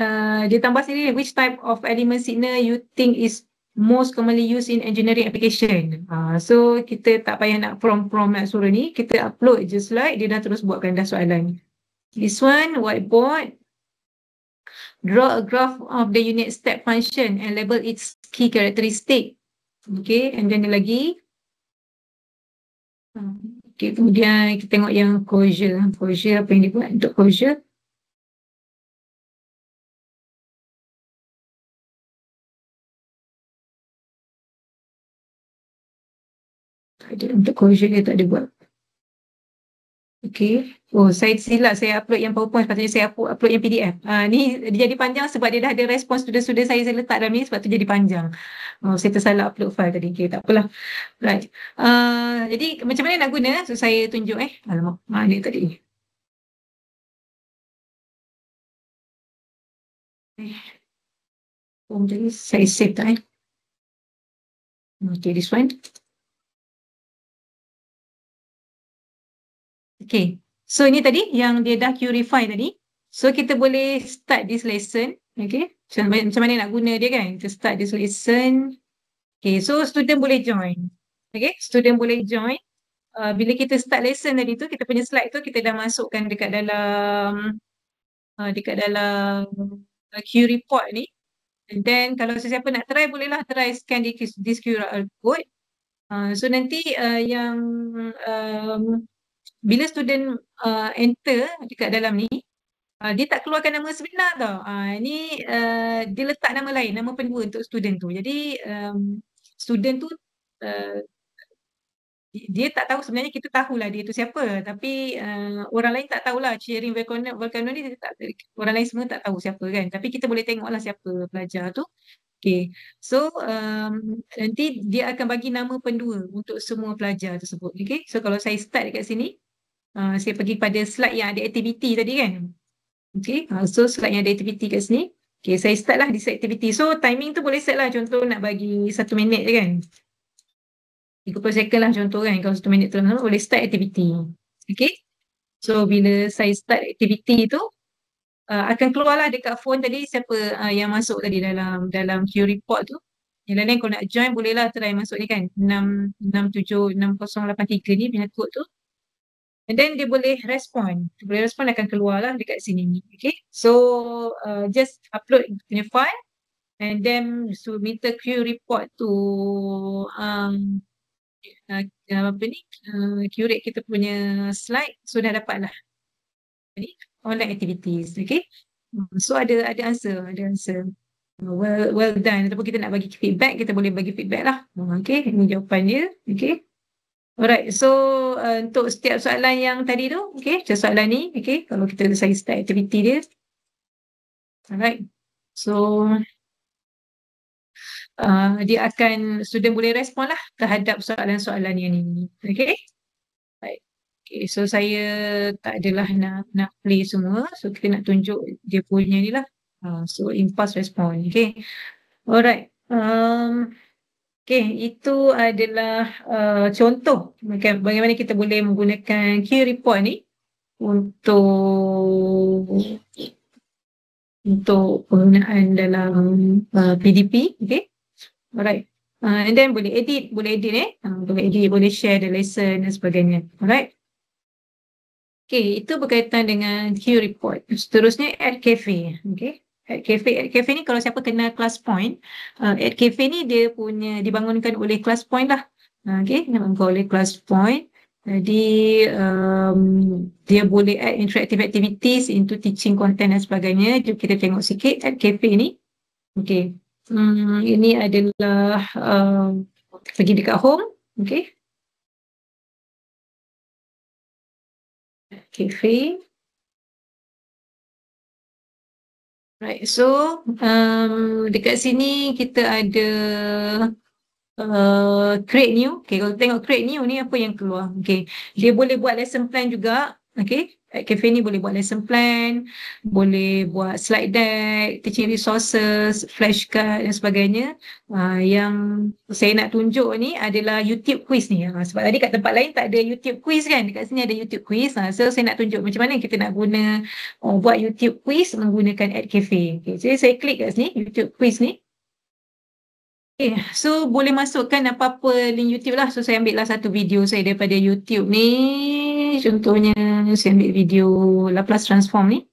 dia tambah sendiri which type of element signal you think is most commonly used in engineering application. So kita tak payah nak prompt nak suruh ni, kita upload je slide, dia dah terus buatkan dah soalan. This one, whiteboard. Draw a graph of the unit step function and label its key characteristic. Okay, and then lagi. Okay, kemudian kita tengok yang closure. Closure, apa yang dia buat untuk closure. Untuk closure dia tak ada buat. Okay. Oh, saya silap. Saya upload yang PowerPoint. Sepatutnya saya upload yang PDF. Ni dia jadi panjang sebab dia dah ada respons student-student saya letak dalam ni. Sebab tu jadi panjang. Oh, saya tersalah upload file tadi. Okay, tak apalah. Right. Jadi macam mana nak guna? So saya tunjuk Alamak, mana tadi? Jadi saya save tak Okay, this one. Okay, so ini tadi yang dia dah Qrify tadi. So kita boleh start this lesson. Okay, macam mana nak guna dia kan? Kita start this lesson. Okay, so student boleh join. Okay, student boleh join. Bila kita start lesson tadi tu, kita punya slide tu kita dah masukkan dekat dalam Q report ni. And then kalau sesiapa nak try, bolehlah try scan this QR code. So nanti yang bila student enter dekat dalam ni, dia tak keluarkan nama sebenar tau. Ini dia letak nama lain, nama pendua untuk student tu. Jadi student tu dia tak tahu, sebenarnya kita tahulah dia tu siapa, tapi orang lain tak tahulah. Sharing Volcano ni orang lain semua tak tahu siapa kan, tapi kita boleh tengoklah siapa pelajar tu. Okay, so nanti dia akan bagi nama pendua untuk semua pelajar tersebut. Okay, so kalau saya start dekat sini, saya pergi pada slide yang ada aktiviti tadi kan. Okay, so slide yang ada aktiviti kat sini. Okay, saya start lah di slide aktiviti. So timing tu boleh set lah, contoh nak bagi 1 minit je kan. 30 second lah contoh kan, kalau 1 minit tu boleh start aktiviti. Okay, so bila saya start aktiviti tu, akan keluarlah dekat phone tadi siapa yang masuk tadi dalam queue report tu. Yang lain-lain kalau nak join bolehlah try masuk ni kan 6676083 ni punya kod tu. And then dia boleh respond. Dia boleh respond akan keluarlah dekat sini ni. Okay. So just upload punya file and then minta queue report to apa ni curate kita punya slide, so dah dapat lah ni online activities. Okay. So ada answer. Well done. Ataupun kita nak bagi feedback, kita boleh bagi feedback lah. Okay, ini jawapan dia. Okay. Alright, so untuk setiap soalan yang tadi tu, okay, macam soalan ni, okay, kalau kita saya start aktiviti dia. Alright, so dia akan, student boleh respon lah terhadap soalan-soalan yang ni. Okay. Baik. Okay, so saya tak adalah nak play semua. So kita nak tunjuk dia punya ni lah. So impulse respond. Okay. Alright. Okay, itu adalah contoh bagaimana kita boleh menggunakan queue report ni untuk penggunaan dalam PDP. Okay. Alright. And then boleh edit boleh edit, boleh share the lesson dan sebagainya. Alright. Okay, itu berkaitan dengan queue report. Seterusnya add cafe. Okay. Add cafe ni kalau siapa kenal ClassPoint, add cafe ni dia punya dibangunkan oleh ClassPoint lah. Okay, dibangunkan oleh ClassPoint. Jadi dia boleh add interactive activities into teaching content dan sebagainya. Jom kita tengok sikit add cafe ni. Okay. Ini adalah pergi dekat home. Okay. Cafe. Right, so dekat sini kita ada create new. Okay, kalau tengok create new ni apa yang keluar. Okay, dia boleh buat lesson plan juga. Okay, cafe ni boleh buat lesson plan, boleh buat slide deck, teaching resources, flashcard dan sebagainya. Yang saya nak tunjuk ni adalah YouTube quiz ni. Sebab tadi kat tempat lain tak ada YouTube quiz kan, dekat sini ada YouTube quiz. So saya nak tunjuk macam mana kita nak guna buat YouTube quiz menggunakan Add Cafe. Okay, jadi saya klik kat sini YouTube quiz ni. Okay, so boleh masukkan apa-apa link YouTube lah. So saya ambil lah satu video saya daripada YouTube ni. Contohnya saya ambil video Laplace transform ni.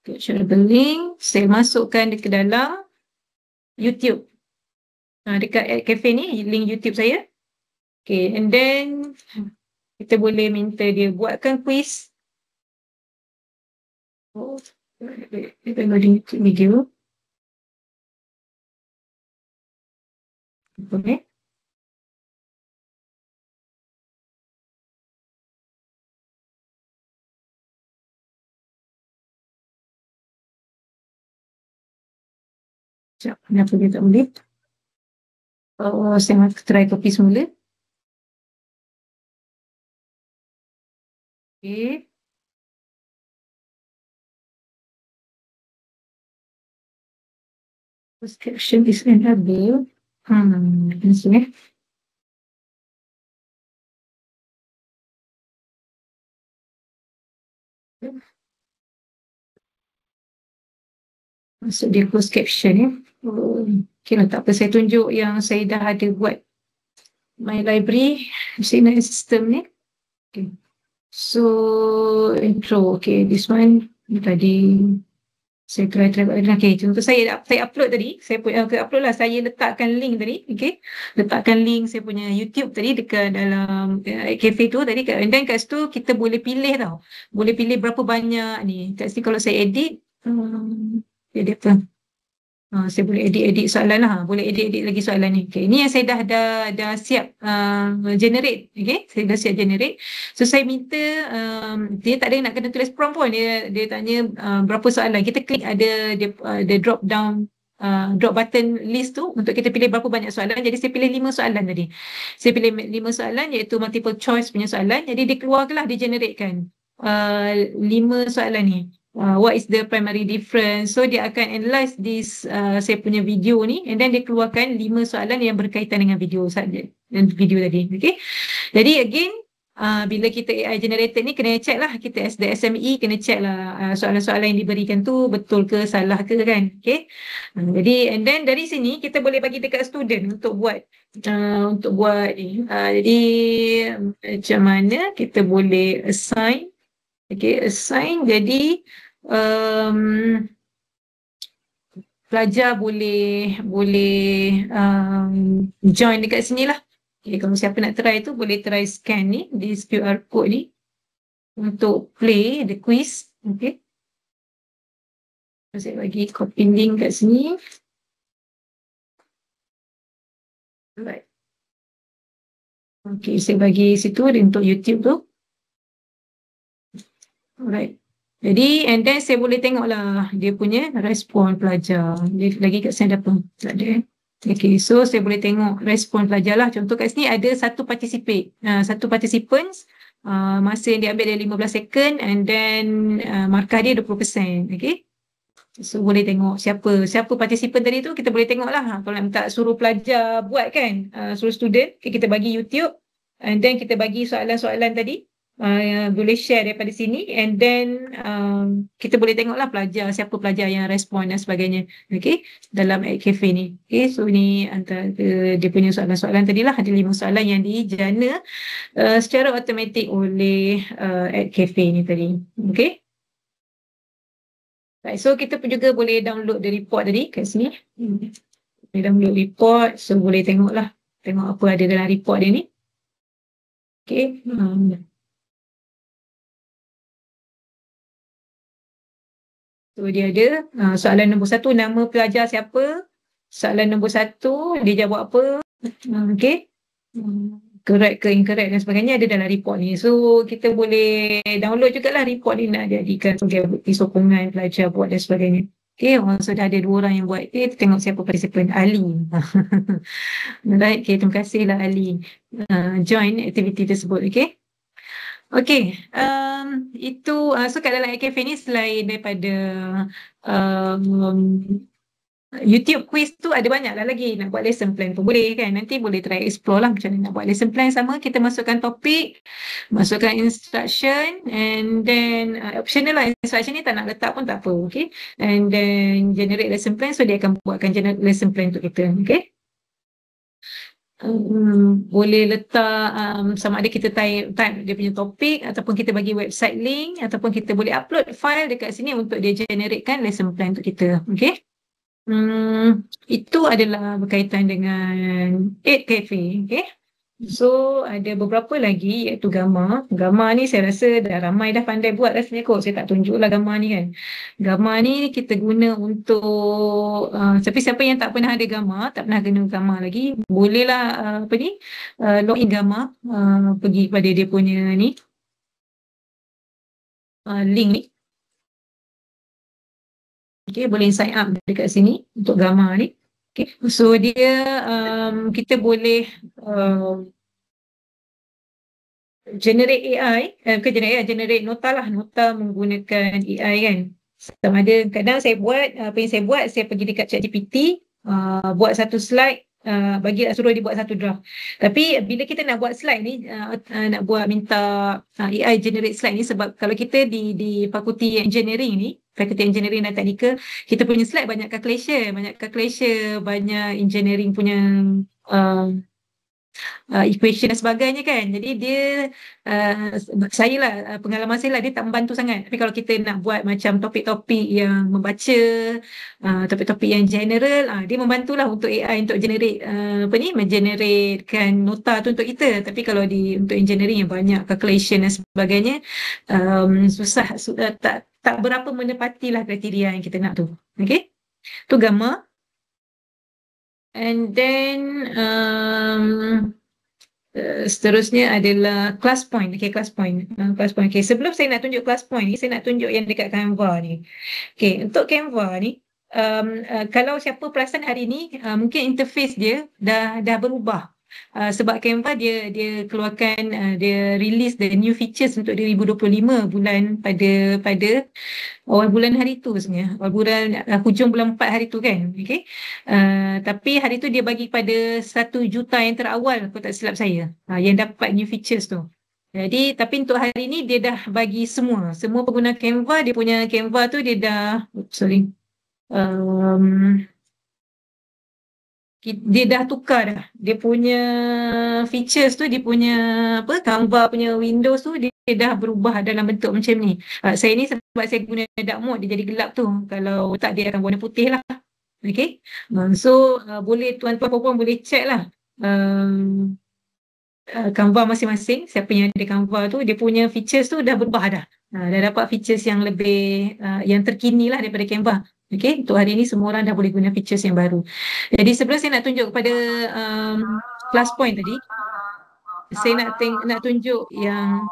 Okay, shareable link. Saya masukkan ke dalam YouTube. Dekat Add Cafe ni, link YouTube saya. Okay, and then kita boleh minta dia buatkan quiz. Kita tengok di YouTube video. Okay. Sekejap, kenapa dia tak boleh? Saya nak try copy semula. Okay. Description is enable. Ini sini. Masuk dia close caption ya. Okay lah, tak apa, saya tunjuk yang saya dah ada buat my library signal system ni. Okay. So intro, okay, this one tadi saya try. Okay, contoh saya upload tadi, saya upload lah, saya letakkan link tadi, okay, letakkan link saya punya YouTube tadi dekat dalam cafe tu tadi, and then kat situ kita boleh pilih tau, boleh pilih berapa banyak ni. Kat sini kalau saya edit, edit apa? Saya boleh edit soalan lah, boleh edit lagi soalan ni. Okay, ini yang saya dah siap generate. Okay, saya dah siap generate. So saya minta dia tak ada nak kena tulis prompt pun, dia tanya berapa soalan. Kita klik ada drop down drop button list tu untuk kita pilih berapa banyak soalan. Jadi saya pilih 5 soalan tadi. Saya pilih 5 soalan iaitu multiple choice punya soalan. Jadi dia keluarlah, dia generatekan 5 soalan ni. What is the primary difference? So dia akan analyze this saya punya video ni, and then dia keluarkan 5 soalan yang berkaitan dengan video tadi. Okay. Jadi again bila kita AI generated ni kena check lah, kita as the SME kena check lah soalan-soalan yang diberikan tu betul ke salah ke kan. Okay. Jadi and then dari sini kita boleh bagi dekat student untuk buat ni. Jadi macam mana kita boleh assign. Okay, assign. Jadi pelajar boleh join dekat sini lah. Okay, kalau siapa nak try tu boleh try scan ni di QR code ni untuk play the quiz. Okay. Saya bagi copy link kat sini. Alright. Okay, saya bagi situ untuk YouTube tu. Alright. Jadi, and then saya boleh tengoklah dia punya respon pelajar. Dia lagi kat saya apa? Tak ada. Okay, so saya boleh tengok respon pelajar lah. Contoh kat sini ada satu participants, masa yang dia ambil dia 15 second and then markah dia 20%. Okay. So boleh tengok siapa participant tadi tu, kita boleh tengok lah. Kalau nak minta suruh pelajar buat kan, suruh student, okay, kita bagi YouTube and then kita bagi soalan-soalan tadi. Boleh share daripada sini and then kita boleh tengoklah siapa pelajar yang respon dan sebagainya. Okay, dalam Cafe ni. Okay, so ni antara dia punya soalan-soalan tadilah, ada 5 soalan yang dijana secara automatik oleh Cafe ni tadi. Okay. Right, so kita pun juga boleh download the report tadi kat sini. Boleh download report, so boleh tengok apa ada dalam report dia ni. Okay. So dia ada soalan nombor 1, nama pelajar siapa. Soalan nombor 1, dia jawab apa. Okay. Correct ke incorrect dan sebagainya ada dalam report ni. So kita boleh download jugalah report ni nak jadikan sebagai bukti sokongan pelajar buat dan sebagainya. Okay, so dah ada 2 orang yang buat. Okay, kita tengok siapa participant. Ali. Alright, okay, terima kasihlah Ali join aktiviti tersebut. Okay. Okay, itu so kat dalam Cafe ni selain daripada YouTube quiz tu ada banyak lah lagi. Nak buat lesson plan pun boleh kan. Nanti boleh try explore lah macam mana nak buat lesson plan. Sama kita masukkan topik, masukkan instruction and then optional lah. Instruction ni tak nak letak pun tak apa. Okay, and then generate lesson plan. So dia akan buatkan generate lesson plan untuk kita. Okay. Boleh letak sama ada kita type dia punya topik ataupun kita bagi website link ataupun kita boleh upload file dekat sini untuk dia generatekan lesson plan untuk kita. Okay. Itu adalah berkaitan dengan 8 Cafe. Okay. So ada beberapa lagi iaitu gambar. Gambar ni saya rasa dah ramai dah pandai buat rasanya kot. Saya tak tunjuklah gambar ni kan. Gambar ni kita guna untuk tapi siapa yang tak pernah ada gambar, tak pernah guna gambar lagi, bolehlah login gambar, pergi pada dia punya ni link ni. Okay, boleh sign up dekat sini untuk gambar ni. Okay, so dia kita boleh generate AI, generate nota lah, nota menggunakan AI kan. Sama ada kadang saya buat, apa yang saya buat, saya pergi dekat ChatGPT, buat satu slide, suruh dia buat satu draft. Tapi bila kita nak buat slide ni, nak buat minta AI generate slide ni, sebab kalau kita di Fakulti Engineering ni, Fakulti Engineering dan Teknikal, kita punya slide banyak calculation, banyak engineering punya equation dan sebagainya kan. Jadi dia pengalaman saya lah, dia tak membantu sangat. Tapi kalau kita nak buat macam topik-topik yang membaca, topik-topik yang general, dia membantulah untuk AI untuk generate mengeneratekan nota tu untuk kita. Tapi kalau untuk engineering yang banyak calculation dan sebagainya, susah, tak berapa menepatilah kriteria yang kita nak tu. Okay, tu gambar. And then seterusnya adalah class point. Okay, class point. Okay, sebelum saya nak tunjuk class point ni, saya nak tunjuk yang dekat Canva ni. Okay, untuk Canva ni, kalau siapa perasan hari ni, mungkin interface dia dah berubah. Sebab Canva dia keluarkan, dia release the new features untuk 2025 pada awal bulan hari tu sebenarnya. Awal bulan hujung bulan 4 hari tu kan. Okay. Tapi hari tu dia bagi pada 1 juta yang terawal, kalau tak silap saya, yang dapat new features tu. Jadi tapi untuk hari ni dia dah bagi semua pengguna Canva, dia punya Canva tu dia dah um, dia dah tukar dah. Dia punya features tu, dia punya apa Canva punya Windows tu dia dah berubah dalam bentuk macam ni. Saya ni sebab saya guna dark mode dia jadi gelap tu. Kalau tak dia akan warna putih lah. Okay. So boleh tuan-tuan perempuan boleh check lah. Canva masing-masing, siapa yang ada Canva tu, dia punya features tu dah berubah dah. Dah dapat features yang lebih, yang terkini lah daripada Canva. Okay, untuk hari ni semua orang dah boleh guna features yang baru. Jadi sebelum saya nak tunjuk kepada plus point tadi, saya nak tunjuk yang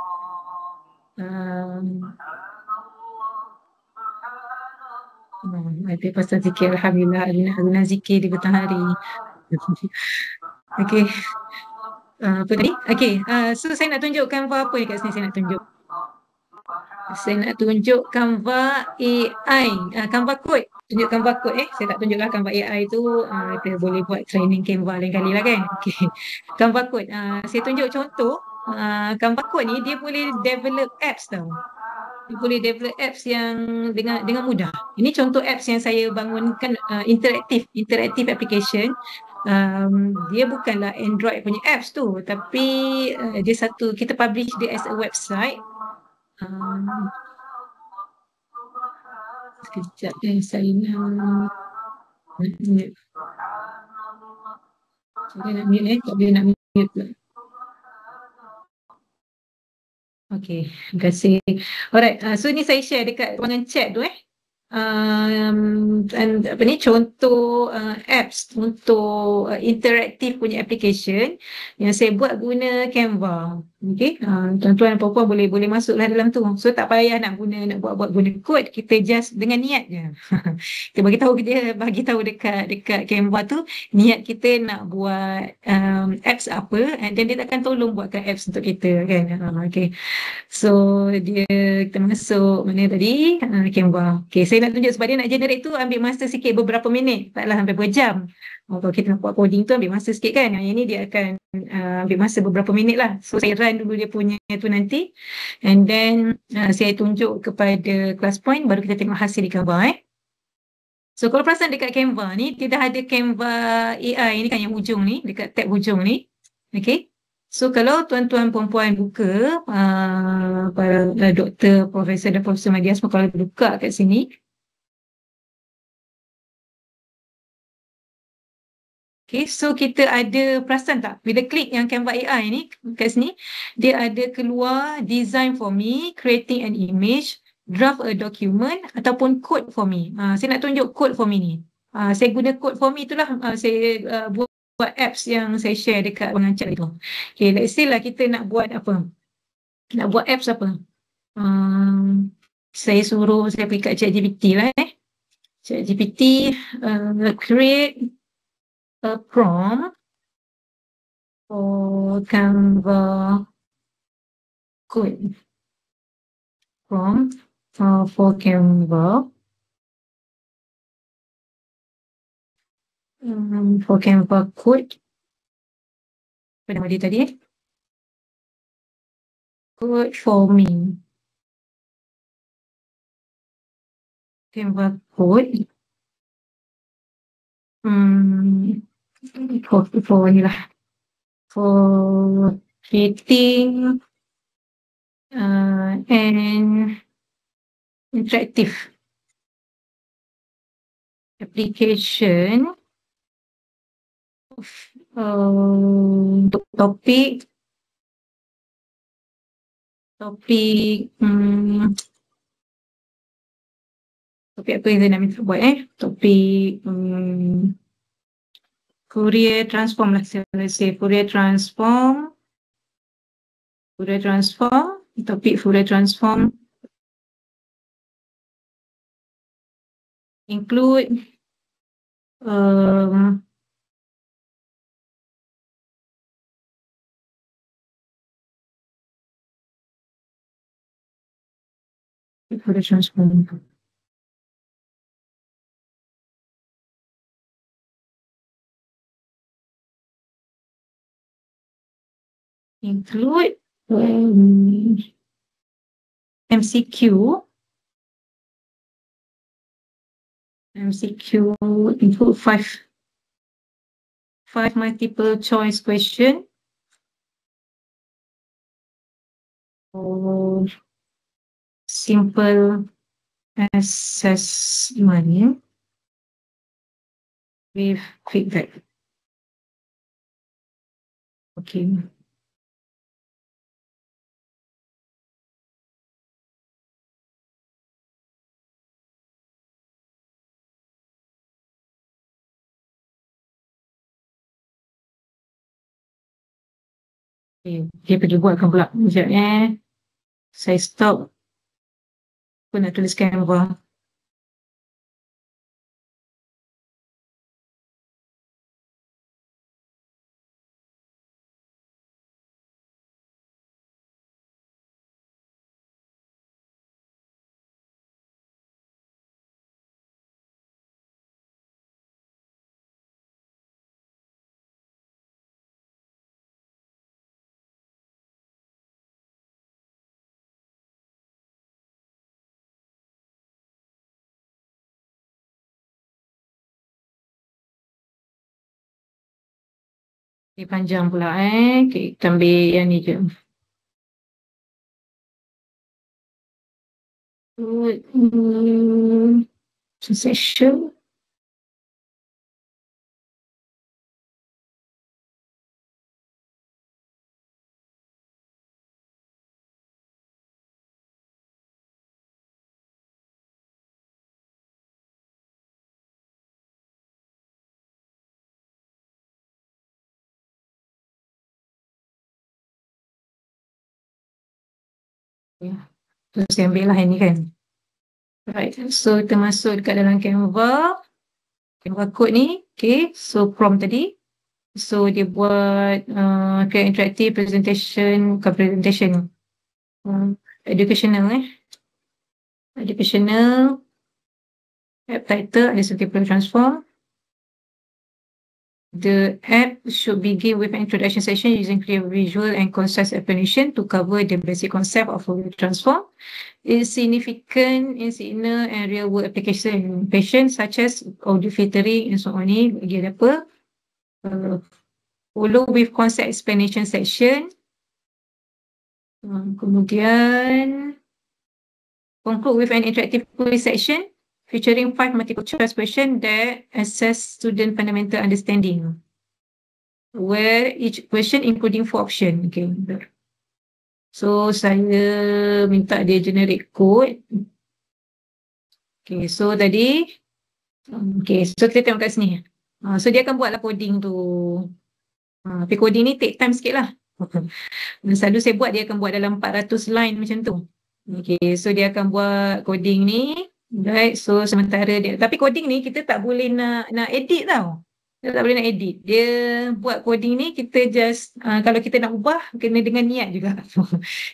ada pasal zikir. Alhamdulillah, Alina zikir di petang hari. Okay. Apa tadi? Okay, so saya nak tunjuk Canva apa ni kat sini saya nak tunjuk. Saya nak tunjuk Canva AI, Canva Code. Tunjuk Canva Code saya tak tunjuklah Canva AI tu, kita boleh buat training Canva lain kali lah kan. Okay. Canva Code, saya tunjuk contoh. Canva Code ni dia boleh develop apps tau. Dia boleh develop apps yang dengan mudah. Ini contoh apps yang saya bangunkan, interactive application. Dia bukanlah Android punya apps tu, tapi dia satu, kita publish dia as a website. Sekejap saya nak mute. Saya nak mute tak boleh nak mute pula. Okay, terima kasih. Alright, so ni saya share dekat ruangan chat tu apa ni contoh apps untuk interaktif punya application yang saya buat guna Canva. Okey, tuan-tuan dan puan-puan boleh masuklah dalam tu. So tak payah nak buat guna kod, kita just dengan niat je. Kita bagi tahu dekat Canva tu niat kita nak buat apps apa, and then dia akan tolong buatkan apps untuk kita kan. Okey. So kita masuk mana tadi? Canva. Okay, saya nak tunjuk sebab dia nak generate tu ambil masa sikit beberapa minit, taklah sampai berjam. Kalau kita nak buat coding tu ambil masa sikit kan. Yang ini dia akan ambil masa beberapa minit lah. So saya run dulu dia punya tu nanti, and then saya tunjuk kepada class point, baru kita tengok hasil di Canva So kalau perasan dekat Canva ni, dia dah ada Canva AI ni kan yang hujung ni, dekat tab hujung ni. Okay. So kalau tuan-tuan perempuan buka, para doktor, profesor dan profesor media semua kalau buka kat sini. Okay, so kita ada perasan tak? Bila klik yang Canva AI ni kat sini, dia ada keluar design for me, creating an image, draft a document ataupun code for me. Saya nak tunjuk code for me ni. Saya guna code for me itulah saya buat apps yang saya share dekat ruangan chat itu. Okay, let's say lah kita nak buat apa? Nak buat apps apa? Saya pergi kat ChatGPT lah ChatGPT, create a prompt for Canva code. Prompt for Canva. For Canva code. Apa nama dia tadi? Code for me. Canva code. For ni lah. For creating an interactive application untuk topik apa yang saya nak minta buat topik Fourier transform lah, saya Fourier transform, topik Fourier transform include Fourier transform. Include MCQ include five multiple choice question or simple assessment with feedback. Okay. Okay, dia pergi buatkan pula. Sekejap saya stop. Aku nak tulis Canva. Ini panjang pula Okay, kita ambil yang ni je. Transaction. Terus saya ambil lah yang ni kan. Right, so kita masuk dekat dalam Canva code ni. Okay, so prompt tadi. So dia buat create interactive presentation, educational educational app title ada multiple transform. The app should begin with an introduction session using clear visual and concise explanation to cover the basic concept of Fourier transform. Its significant in signal and real-world application such as audio filtering and so on ni. Lagi ada apa? Follow with concept explanation section. Kemudian conclude with an interactive quiz section featuring 5 multiple choice questions that assess student fundamental understanding, where each question including 4 options. Okay. So saya minta dia generate code. Okay, so tadi okay, so kita tengok kat sini. So dia akan buatlah coding tu. Tapi coding ni take time sikit lah. Selalu saya buat dia akan buat dalam 400 line macam tu. Okay, so dia akan buat coding ni. Right, so sementara dia, tapi coding ni kita tak boleh nak edit tau. Kita tak boleh nak edit. Dia buat coding ni kita just, kalau kita nak ubah, kena dengan niat juga.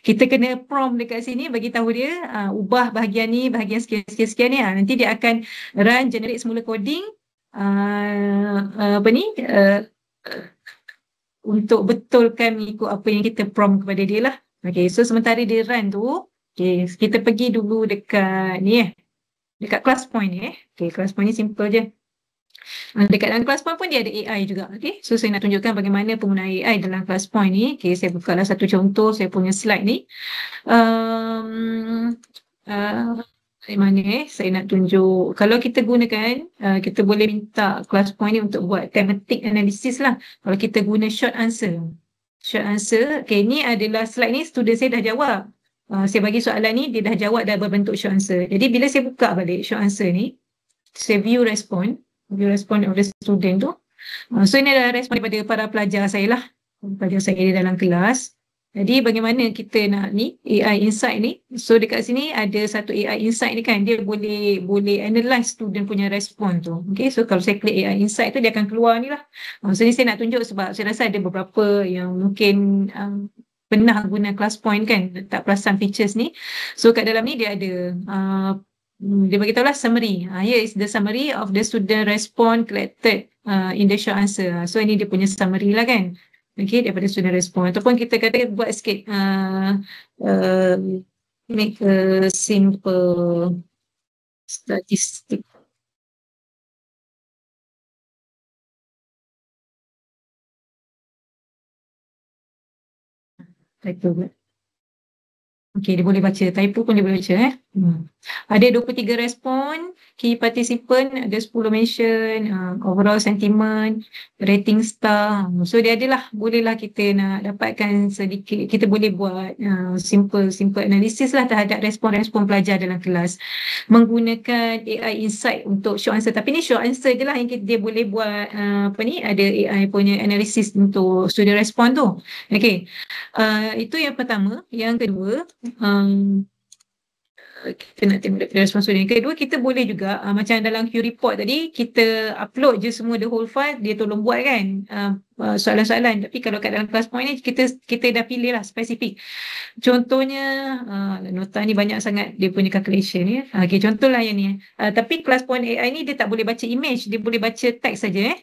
Kita kena prompt dekat sini, bagi tahu dia, ubah bahagian ni, bahagian sekian-sekian ni. Nanti dia akan run, generate semula coding. Untuk betulkan ikut apa yang kita prompt kepada dia lah. Okay, so sementara dia run tu, okay, kita pergi dulu dekat ni dekat ClassPoint ni Okay, ClassPoint ni simple je. Dekat dalam ClassPoint pun dia ada AI juga. Okay, so saya nak tunjukkan bagaimana penggunaan AI dalam ClassPoint ni. Okay, saya bukalah satu contoh saya punya slide ni. Dari mana saya nak tunjuk. Kalau kita gunakan, kita boleh minta ClassPoint ni untuk buat thematic analysis lah. Kalau kita guna short answer. Okay, ni adalah slide ni student saya dah jawab. Saya bagi soalan ni, dia dah jawab dah berbentuk short answer. Jadi bila saya buka balik short answer ni, saya view respond of the student tu. So ini adalah respon daripada para pelajar saya lah. Pelajar saya di dalam kelas. Jadi bagaimana kita nak ni, AI Insight ni. So dekat sini ada satu AI Insight ni kan, dia boleh analyse student punya respon tu. Okay, so kalau saya klik AI Insight tu, dia akan keluar ni lah. So ni saya nak tunjuk sebab saya rasa ada beberapa yang mungkin pernah guna ClassPoint kan, tak perasan features ni. So kat dalam ni dia ada dia beritahu lah summary. Here is the summary of the student response collected in the short answer. So ini dia punya summary lah kan. okay, daripada student respon. Ataupun kita kata buat sikit uh, make a simple statistic. Typo. Okey, dia boleh baca. Typo pun dia boleh baca. Ada 23 respon, key participant, ada 10 mention, overall sentiment, rating star. So dia adalah, bolehlah kita nak dapatkan sedikit, kita boleh buat simple analysis lah terhadap respon-respon pelajar dalam kelas menggunakan AI Insight untuk short answer. Tapi ni short answer je lah yang dia boleh buat ada AI punya analysis untuk student respon tu. Okey. Itu yang pertama. Yang kedua, kita nak tengok daripada respon student. Yang kedua, kita boleh juga macam dalam Q report tadi, kita upload je semua the whole file, dia tolong buat kan soalan-soalan. Tapi kalau kat dalam class point ni, kita dah pilih lah spesifik. Contohnya, nota ni banyak sangat dia punya calculation ya. Okay, contohlah yang ni. Tapi class point AI ni dia tak boleh baca image, dia boleh baca teks saja.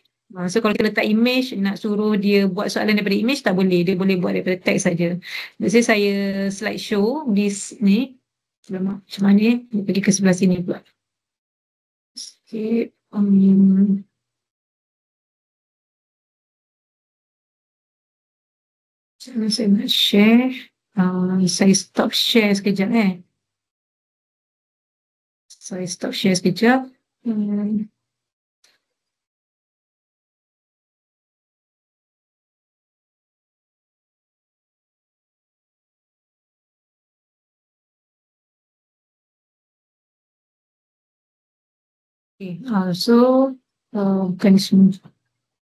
So kalau kita letak image, nak suruh dia buat soalan daripada image tak boleh, dia boleh buat daripada teks saja. Jadi saya slideshow ni. Macam mana ni? Dia pergi ke sebelah sini pula. Okay. Saya nak share. Saya stop share sekejap Saya stop share sekejap. Okay. So bukan semua.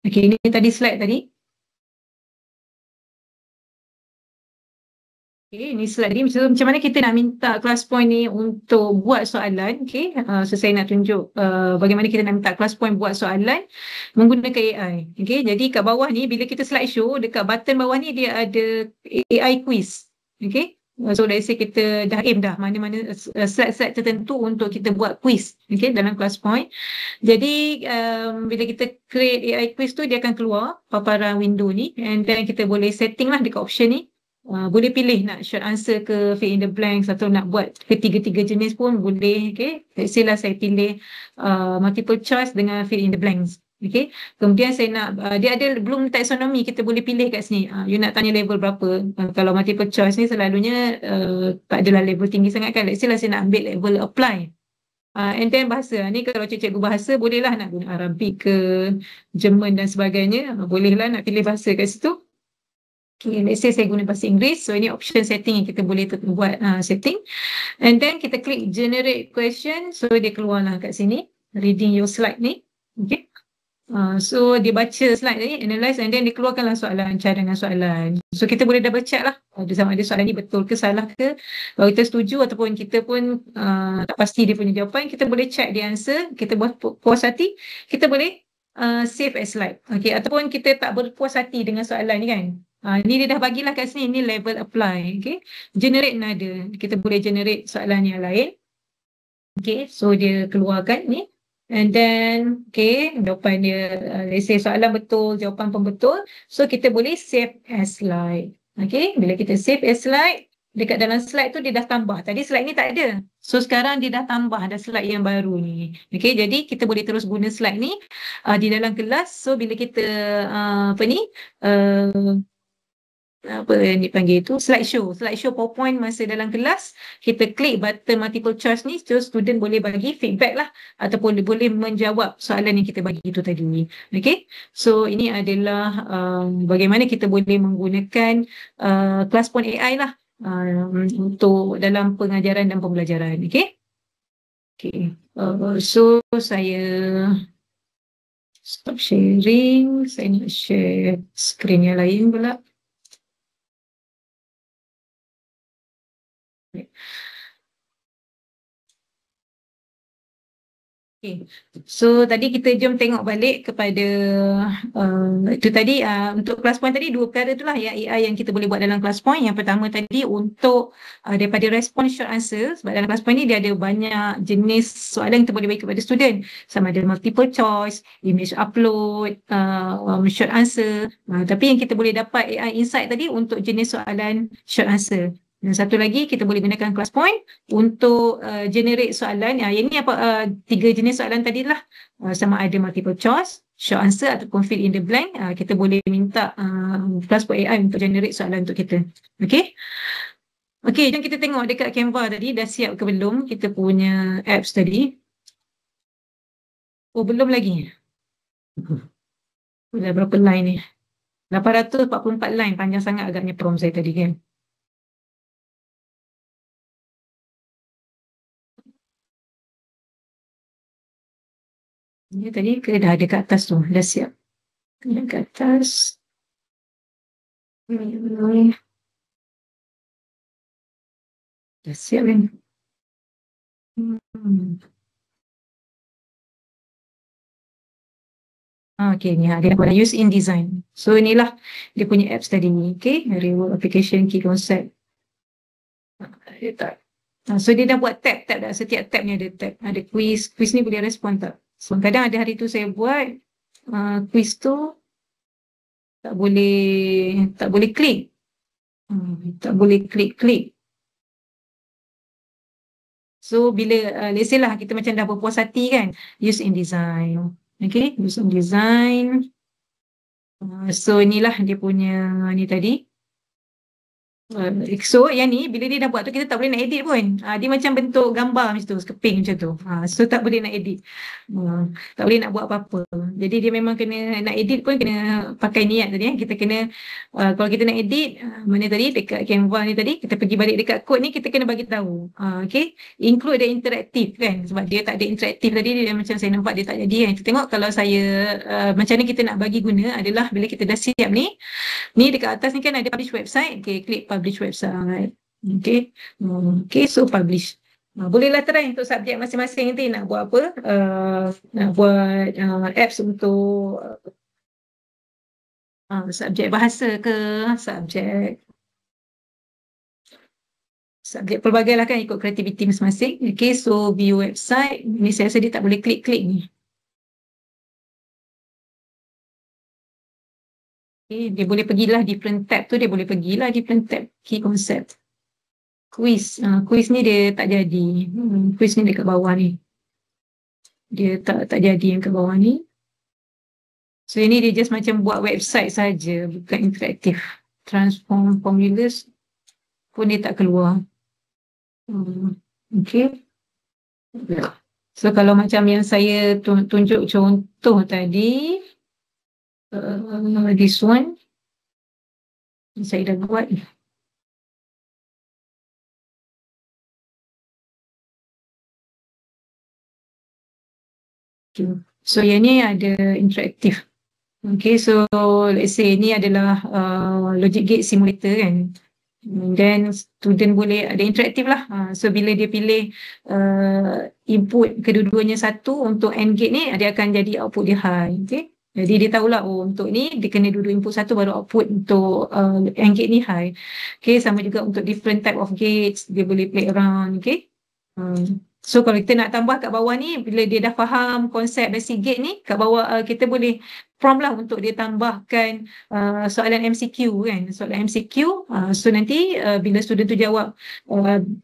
Okay, ini tadi slide tadi. Okay, ini slide tadi. Macam mana kita nak minta class point ni untuk buat soalan. Okay, so saya nak tunjuk bagaimana kita nak minta class point buat soalan menggunakan AI. Okay, jadi kat bawah ni bila kita slideshow, dekat button bawah ni dia ada AI quiz. Okay. So let's say kita dah aim dah mana-mana slide-slide tertentu untuk kita buat quiz, okay, dalam class point. Jadi bila kita create AI quiz tu, dia akan keluar paparan window ni, and then kita boleh setting lah dekat option ni. Boleh pilih nak short answer ke fill in the blanks atau nak buat ketiga-tiga jenis pun boleh. Okay, let's say lah saya pilih multiple choice dengan fill in the blanks. Okay. Kemudian saya nak, dia ada belum taksonomi, kita boleh pilih kat sini. You nak tanya level berapa. Kalau multiple choice ni selalunya tak adalah level tinggi sangat kan. Let's say lah saya nak ambil level apply. And then bahasa. Ni kalau cikgu bahasa, bolehlah nak guna Arabic ke Jerman dan sebagainya. Bolehlah nak pilih bahasa kat situ. Okay, let's say saya guna bahasa Inggeris. So ini option setting yang kita boleh buat setting. And then kita klik generate question. So dia keluarlah kat sini. Reading your slide ni. Okay. So dia baca slide tadi, analyze, and then dia keluarkanlah soalan, cadangan soalan. So kita boleh double check lah sama ada soalan ni betul ke salah ke. Kalau kita setuju ataupun kita pun tak pasti dia punya jawapan, kita boleh check the answer, kita buat puas hati, kita boleh save as slide. Okay, ataupun kita tak berpuas hati dengan soalan ni kan. Ni dia dah bagilah kat sini, ni level apply. Okay, generate nada, kita boleh generate soalan yang lain. Okay, so dia keluarkan ni. And then, okay, jawapan dia, let's say soalan betul, jawapan pun betul. So, kita boleh save as slide. Okay, bila kita save as slide, dekat dalam slide tu dia dah tambah. Tadi slide ni tak ada. So, sekarang dia dah tambah, ada slide yang baru ni. Okay, jadi kita boleh terus guna slide ni di dalam kelas. So, bila kita, apa yang dipanggil itu, slideshow PowerPoint masa dalam kelas, kita klik button multiple choice ni, so student boleh bagi feedback lah ataupun boleh menjawab soalan yang kita bagi itu tadi. Okay, so ini adalah bagaimana kita boleh menggunakan class point AI lah untuk dalam pengajaran dan pembelajaran. Okay, so saya stop sharing, saya nak share screen yang lain pula. Okay. So tadi kita jom tengok balik kepada itu tadi untuk kelas point tadi dua perkara itulah yang AI yang kita boleh buat dalam kelas point. Yang pertama tadi untuk daripada respon short answer, sebab dalam kelas point ni dia ada banyak jenis soalan yang kita boleh bagi kepada student, sama ada multiple choice, image upload, short answer. Tapi yang kita boleh dapat AI insight tadi untuk jenis soalan short answer. Dan satu lagi kita boleh gunakan class point untuk generate soalan. Yang ini apa tiga jenis soalan tadi lah, sama ada multiple choice, short answer ataupun fill in the blank. Kita boleh minta class point AI untuk generate soalan untuk kita. Okay. Okay, jom kita tengok dekat Canva tadi dah siap ke belum kita punya apps tadi. Oh, belum lagi. Dah berapa line ni? 844 line, panjang sangat agaknya prompt saya tadi kan. Ini tadi ke dah ada kat atas tu, dah siap. Dah kat atas. Dah siap kan? Okay, ni dia buat use in design. So inilah dia punya apps tadi ni. Okay, reward application, key concept. Dia tak. So dia dah buat tab dah. Setiap tab ni ada tab. Ada quiz. Quiz ni boleh respon tak? So kadang ada hari tu saya buat quiz tu tak boleh klik. Tak boleh klik. So bila let's say lah kita macam dah berpuas hati kan, use in design. Okay, use in design. So inilah dia punya ni tadi. So yang ni bila dia dah buat tu kita tak boleh nak edit pun. Dia macam bentuk gambar macam tu, skeping macam tu. So tak boleh nak edit. Tak boleh nak buat apa-apa. Jadi dia memang kena nak edit pun kena pakai niat tadi. Kita kena kalau kita nak edit mana tadi dekat Canva ni tadi, kita pergi balik dekat kod ni, kita kena bagi tahu. Okay, include the interaktif kan, sebab dia tak ada interaktif tadi, dia macam saya nampak dia tak jadi kan. Kita tengok kalau saya macam ni kita nak bagi guna adalah bila kita dah siap ni dekat atas ni kan ada publish website. Okay, klik publish website. Okay, so publish. Bolehlah try untuk subjek masing-masing nanti nak buat apa. Nak buat apps untuk subjek bahasa ke, subjek pelbagai lah kan, ikut kreativiti masing-masing. Okay, so view website. Ni saya rasa dia tak boleh klik-klik ni. Okay, dia boleh pergilah different tab tu, dia boleh pergilah different tab, key concept. Quiz. Quiz ni dia tak jadi. Quiz ni dekat bawah ni. Dia tak jadi yang kat bawah ni. So ini dia just macam buat website saja, bukan interaktif. Transform formulas pun dia tak keluar. Okay. So kalau macam yang saya tunjuk contoh tadi, this one, saya dah buat. Okay. So yang ni ada interaktif. Okay, so let's say ni adalah logic gate simulator kan. Then student boleh ada interaktif lah. So bila dia pilih input kedua-duanya satu untuk AND gate ni, dia akan jadi output dia high. Okay. Jadi dia tahulah untuk ni dia kena dua input satu baru output untuk AND gate ni high. Okay, sama juga untuk different type of gates, dia boleh play around. Okay. So kalau kita nak tambah kat bawah ni, bila dia dah faham konsep basic gate ni, kat bawah kita boleh prompt lah untuk dia tambahkan soalan MCQ kan, soalan MCQ. So nanti bila student tu jawab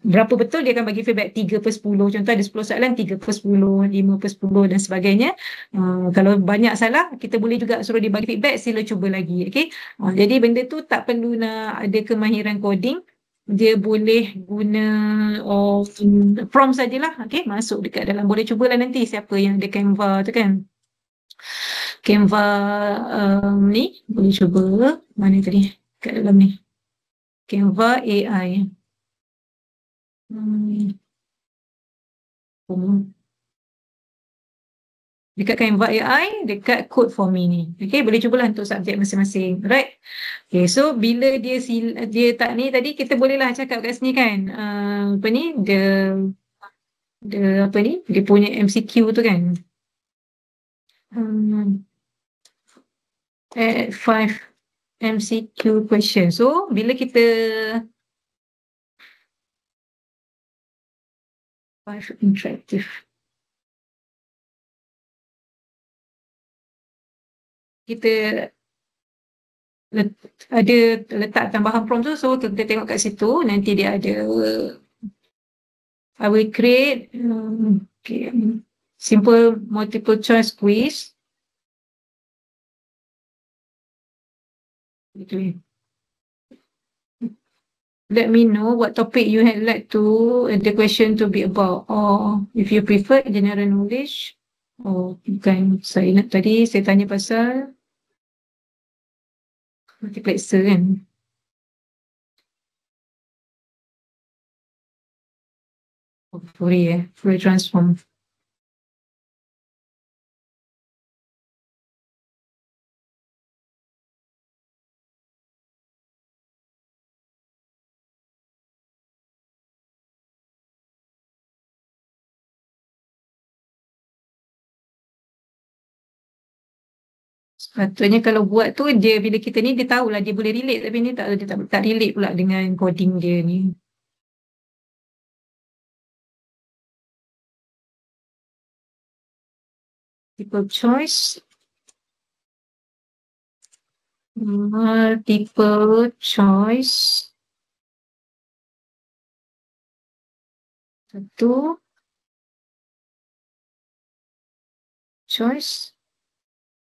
berapa betul, dia akan bagi feedback 3/10. Contoh ada 10 soalan, 3/10, 5/10 dan sebagainya. Kalau banyak salah, kita boleh juga suruh dia bagi feedback, sila cuba lagi. Okay? Jadi benda tu tak perlu nak ada kemahiran coding. Dia boleh guna prompt sajalah. Okay, masuk dekat dalam. Boleh cubalah nanti siapa yang ada Canva tu kan. Canva ni boleh cuba. Mana tadi? Kat dalam ni. Canva AI. Dekat Canva AI, dekat code for me ni. Okay, boleh cubalah untuk subjek masing-masing. Right? Okay, so bila dia tak ni tadi, kita bolehlah cakap kat sini kan. Apa ni? apa ni, dia punya MCQ tu kan. 5 MCQ question. So bila kita 5 interactive, kita ada letak tambahan prompt tu, so kita tengok kat situ, nanti dia ada I will create simple multiple choice quiz. Let me know what topic you had like to the question to be about, or if you prefer general knowledge. Bukan, saya nak tadi saya tanya pasal multiplexer kan. Fourier transform. Sepatutnya kalau buat tu dia, bila kita ni dia tahulah dia boleh relate, tapi ni dia tak relate pula dengan coding dia ni. Multiple choice. Satu choice.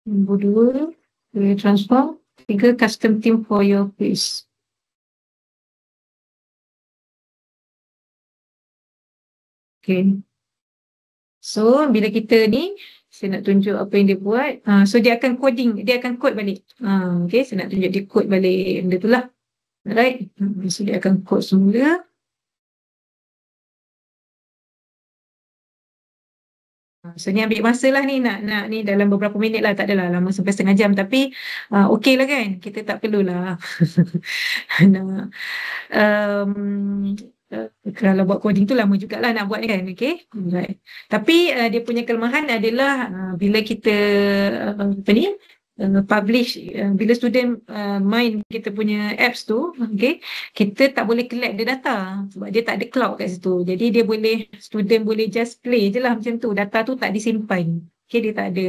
Nombor 2 Fourier transform. 3 custom theme for your quiz. Okay. So bila kita ni, saya nak tunjuk apa yang dia buat. So dia akan coding, dia akan code balik. Okay, saya nak tunjuk dia code balik benda tu lah. Alright. So dia akan code semula. So ni ambil masa lah ni, nak ni dalam beberapa minit lah, tak adalah lama sampai setengah jam, tapi okey lah kan, kita tak perlulah nak kalau buat coding tu lama jugalah nak buat kan. Okay, right. Tapi dia punya kelemahan adalah bila kita apa ni, publish, bila student main kita punya apps tu, okay, kita tak boleh collect the data sebab dia tak ada cloud kat situ. Jadi dia boleh, student boleh just play je lah macam tu, data tu tak disimpan. Okay, dia tak ada.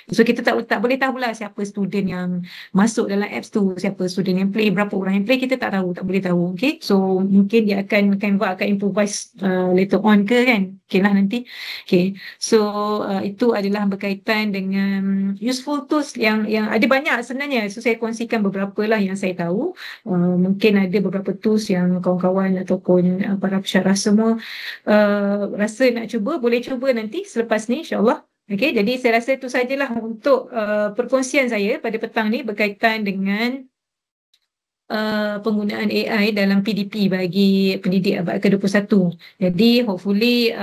So kita tak boleh tahulah siapa student yang masuk dalam apps tu, siapa student yang play, berapa orang yang play, kita tak tahu, tak boleh tahu. Okay, so mungkin dia Canva akan improvise later on ke kan. Okay lah nanti. Okay, so itu adalah berkaitan dengan useful tools yang ada banyak sebenarnya. So saya kongsikan beberapa lah yang saya tahu. Mungkin ada beberapa tools yang kawan-kawan ataupun para pensyarah semua rasa nak cuba, boleh cuba nanti selepas ni insyaAllah. Okey, jadi saya rasa itu sajalah untuk perkongsian saya pada petang ni berkaitan dengan penggunaan AI dalam PDP bagi pendidik abad ke-21. Jadi hopefully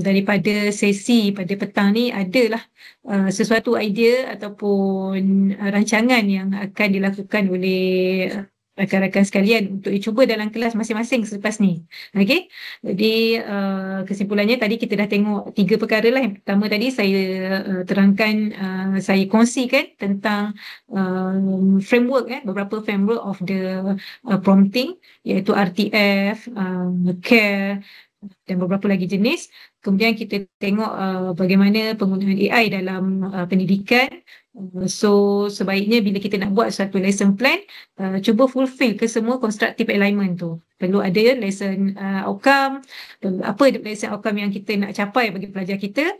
daripada sesi pada petang ni adalah sesuatu idea ataupun rancangan yang akan dilakukan oleh rakan-rakan sekalian untuk dicuba dalam kelas masing-masing selepas ni. Okey. Jadi kesimpulannya tadi kita dah tengok 3 perkara lah. Yang pertama tadi saya terangkan, saya kongsikan tentang framework, beberapa framework of the prompting, iaitu RTF, CARE dan beberapa lagi jenis. Kemudian kita tengok bagaimana penggunaan AI dalam pendidikan. So sebaiknya bila kita nak buat satu lesson plan, cuba fulfill ke semua constructive alignment tu. Perlu ada lesson outcome, apa lesson outcome yang kita nak capai bagi pelajar kita,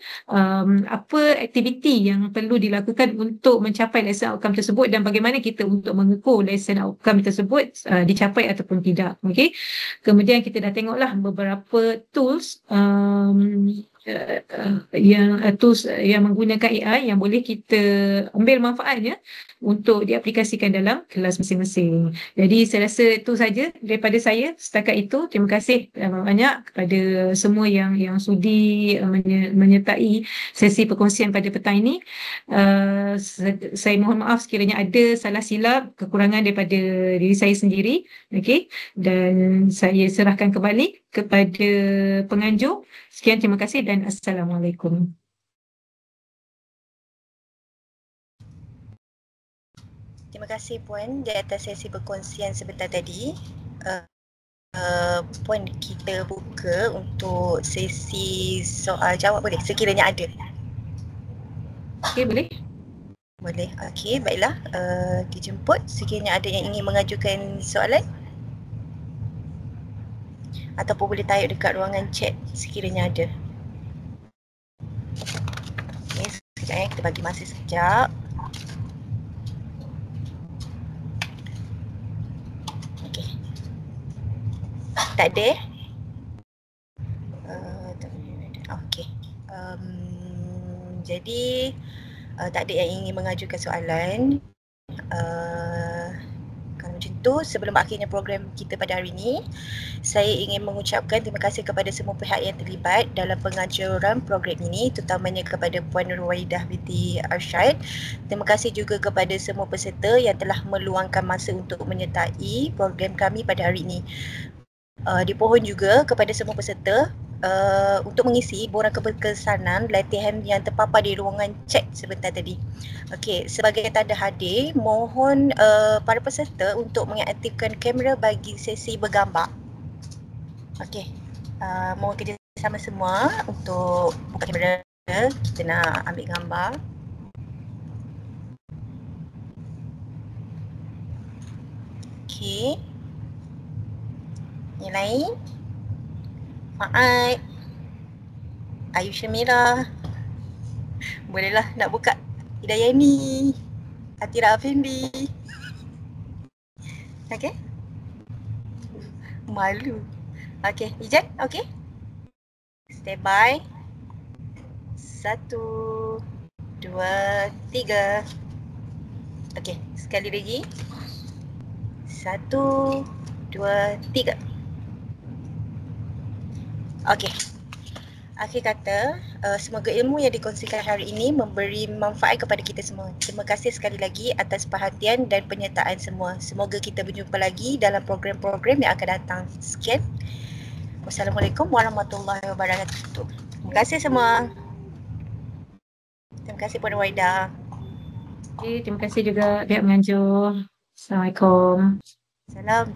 apa aktiviti yang perlu dilakukan untuk mencapai lesson outcome tersebut, dan bagaimana kita untuk mengukur lesson outcome tersebut dicapai ataupun tidak. Okay? Kemudian kita dah tengoklah beberapa tools yang menggunakan AI yang boleh kita ambil manfaatnya untuk diaplikasikan dalam kelas masing-masing. Jadi saya rasa itu saja daripada saya setakat itu. Terima kasih banyak kepada semua yang sudi menyertai sesi perkongsian pada petang ini. Saya mohon maaf sekiranya ada salah silap, kekurangan daripada diri saya sendiri. Okay? Dan saya serahkan kembali kepada penganjur. Sekian, terima kasih dan Assalamualaikum. Terima kasih Puan di atas sesi perkongsian sebentar tadi. Puan kita buka untuk sesi soal jawab, boleh? Sekiranya ada. Okey, boleh? Boleh. Okey, baiklah. Dijemput sekiranya ada yang ingin mengajukan soalan. Ataupun boleh type dekat ruangan chat sekiranya ada. Okey, sekejap ya, kita bagi masa sekejap. Okey. Tak ada? Okey. Jadi tak ada yang ingin mengajukan soalan. Kalau macam tu, sebelum akhirnya program kita pada hari ini, saya ingin mengucapkan terima kasih kepada semua pihak yang terlibat dalam penganjuran program ini, terutamanya kepada Puan Ruwaidah binti Arsyad. Terima kasih juga kepada semua peserta yang telah meluangkan masa untuk menyertai program kami pada hari ini. Dipohon juga kepada semua peserta untuk mengisi borang keberkesanan latihan yang terpapar di ruangan chat sebentar tadi. Okey, sebagai tanda hadir, mohon para peserta untuk mengaktifkan kamera bagi sesi bergambar. Okey, mohon kerjasama semua untuk buka kamera, kita nak ambil gambar. Okey. Yang lain? Faad, Ayu Syamira. Bolehlah nak buka. Hidayani, Atira Afendi. Okey. Malu. Okey, Ijan, okey? Stand by. 1, 2, 3. Okey, sekali lagi. 1, 2, 3. Okey. Akhir kata, semoga ilmu yang dikongsikan hari ini memberi manfaat kepada kita semua. Terima kasih sekali lagi atas perhatian dan penyertaan semua. Semoga kita berjumpa lagi dalam program-program yang akan datang. Sekian. Wassalamualaikum warahmatullahi wabarakatuh. Terima kasih semua. Terima kasih Puan Ruwaidah. Terima kasih juga pihak penganjur. Assalamualaikum. Salam.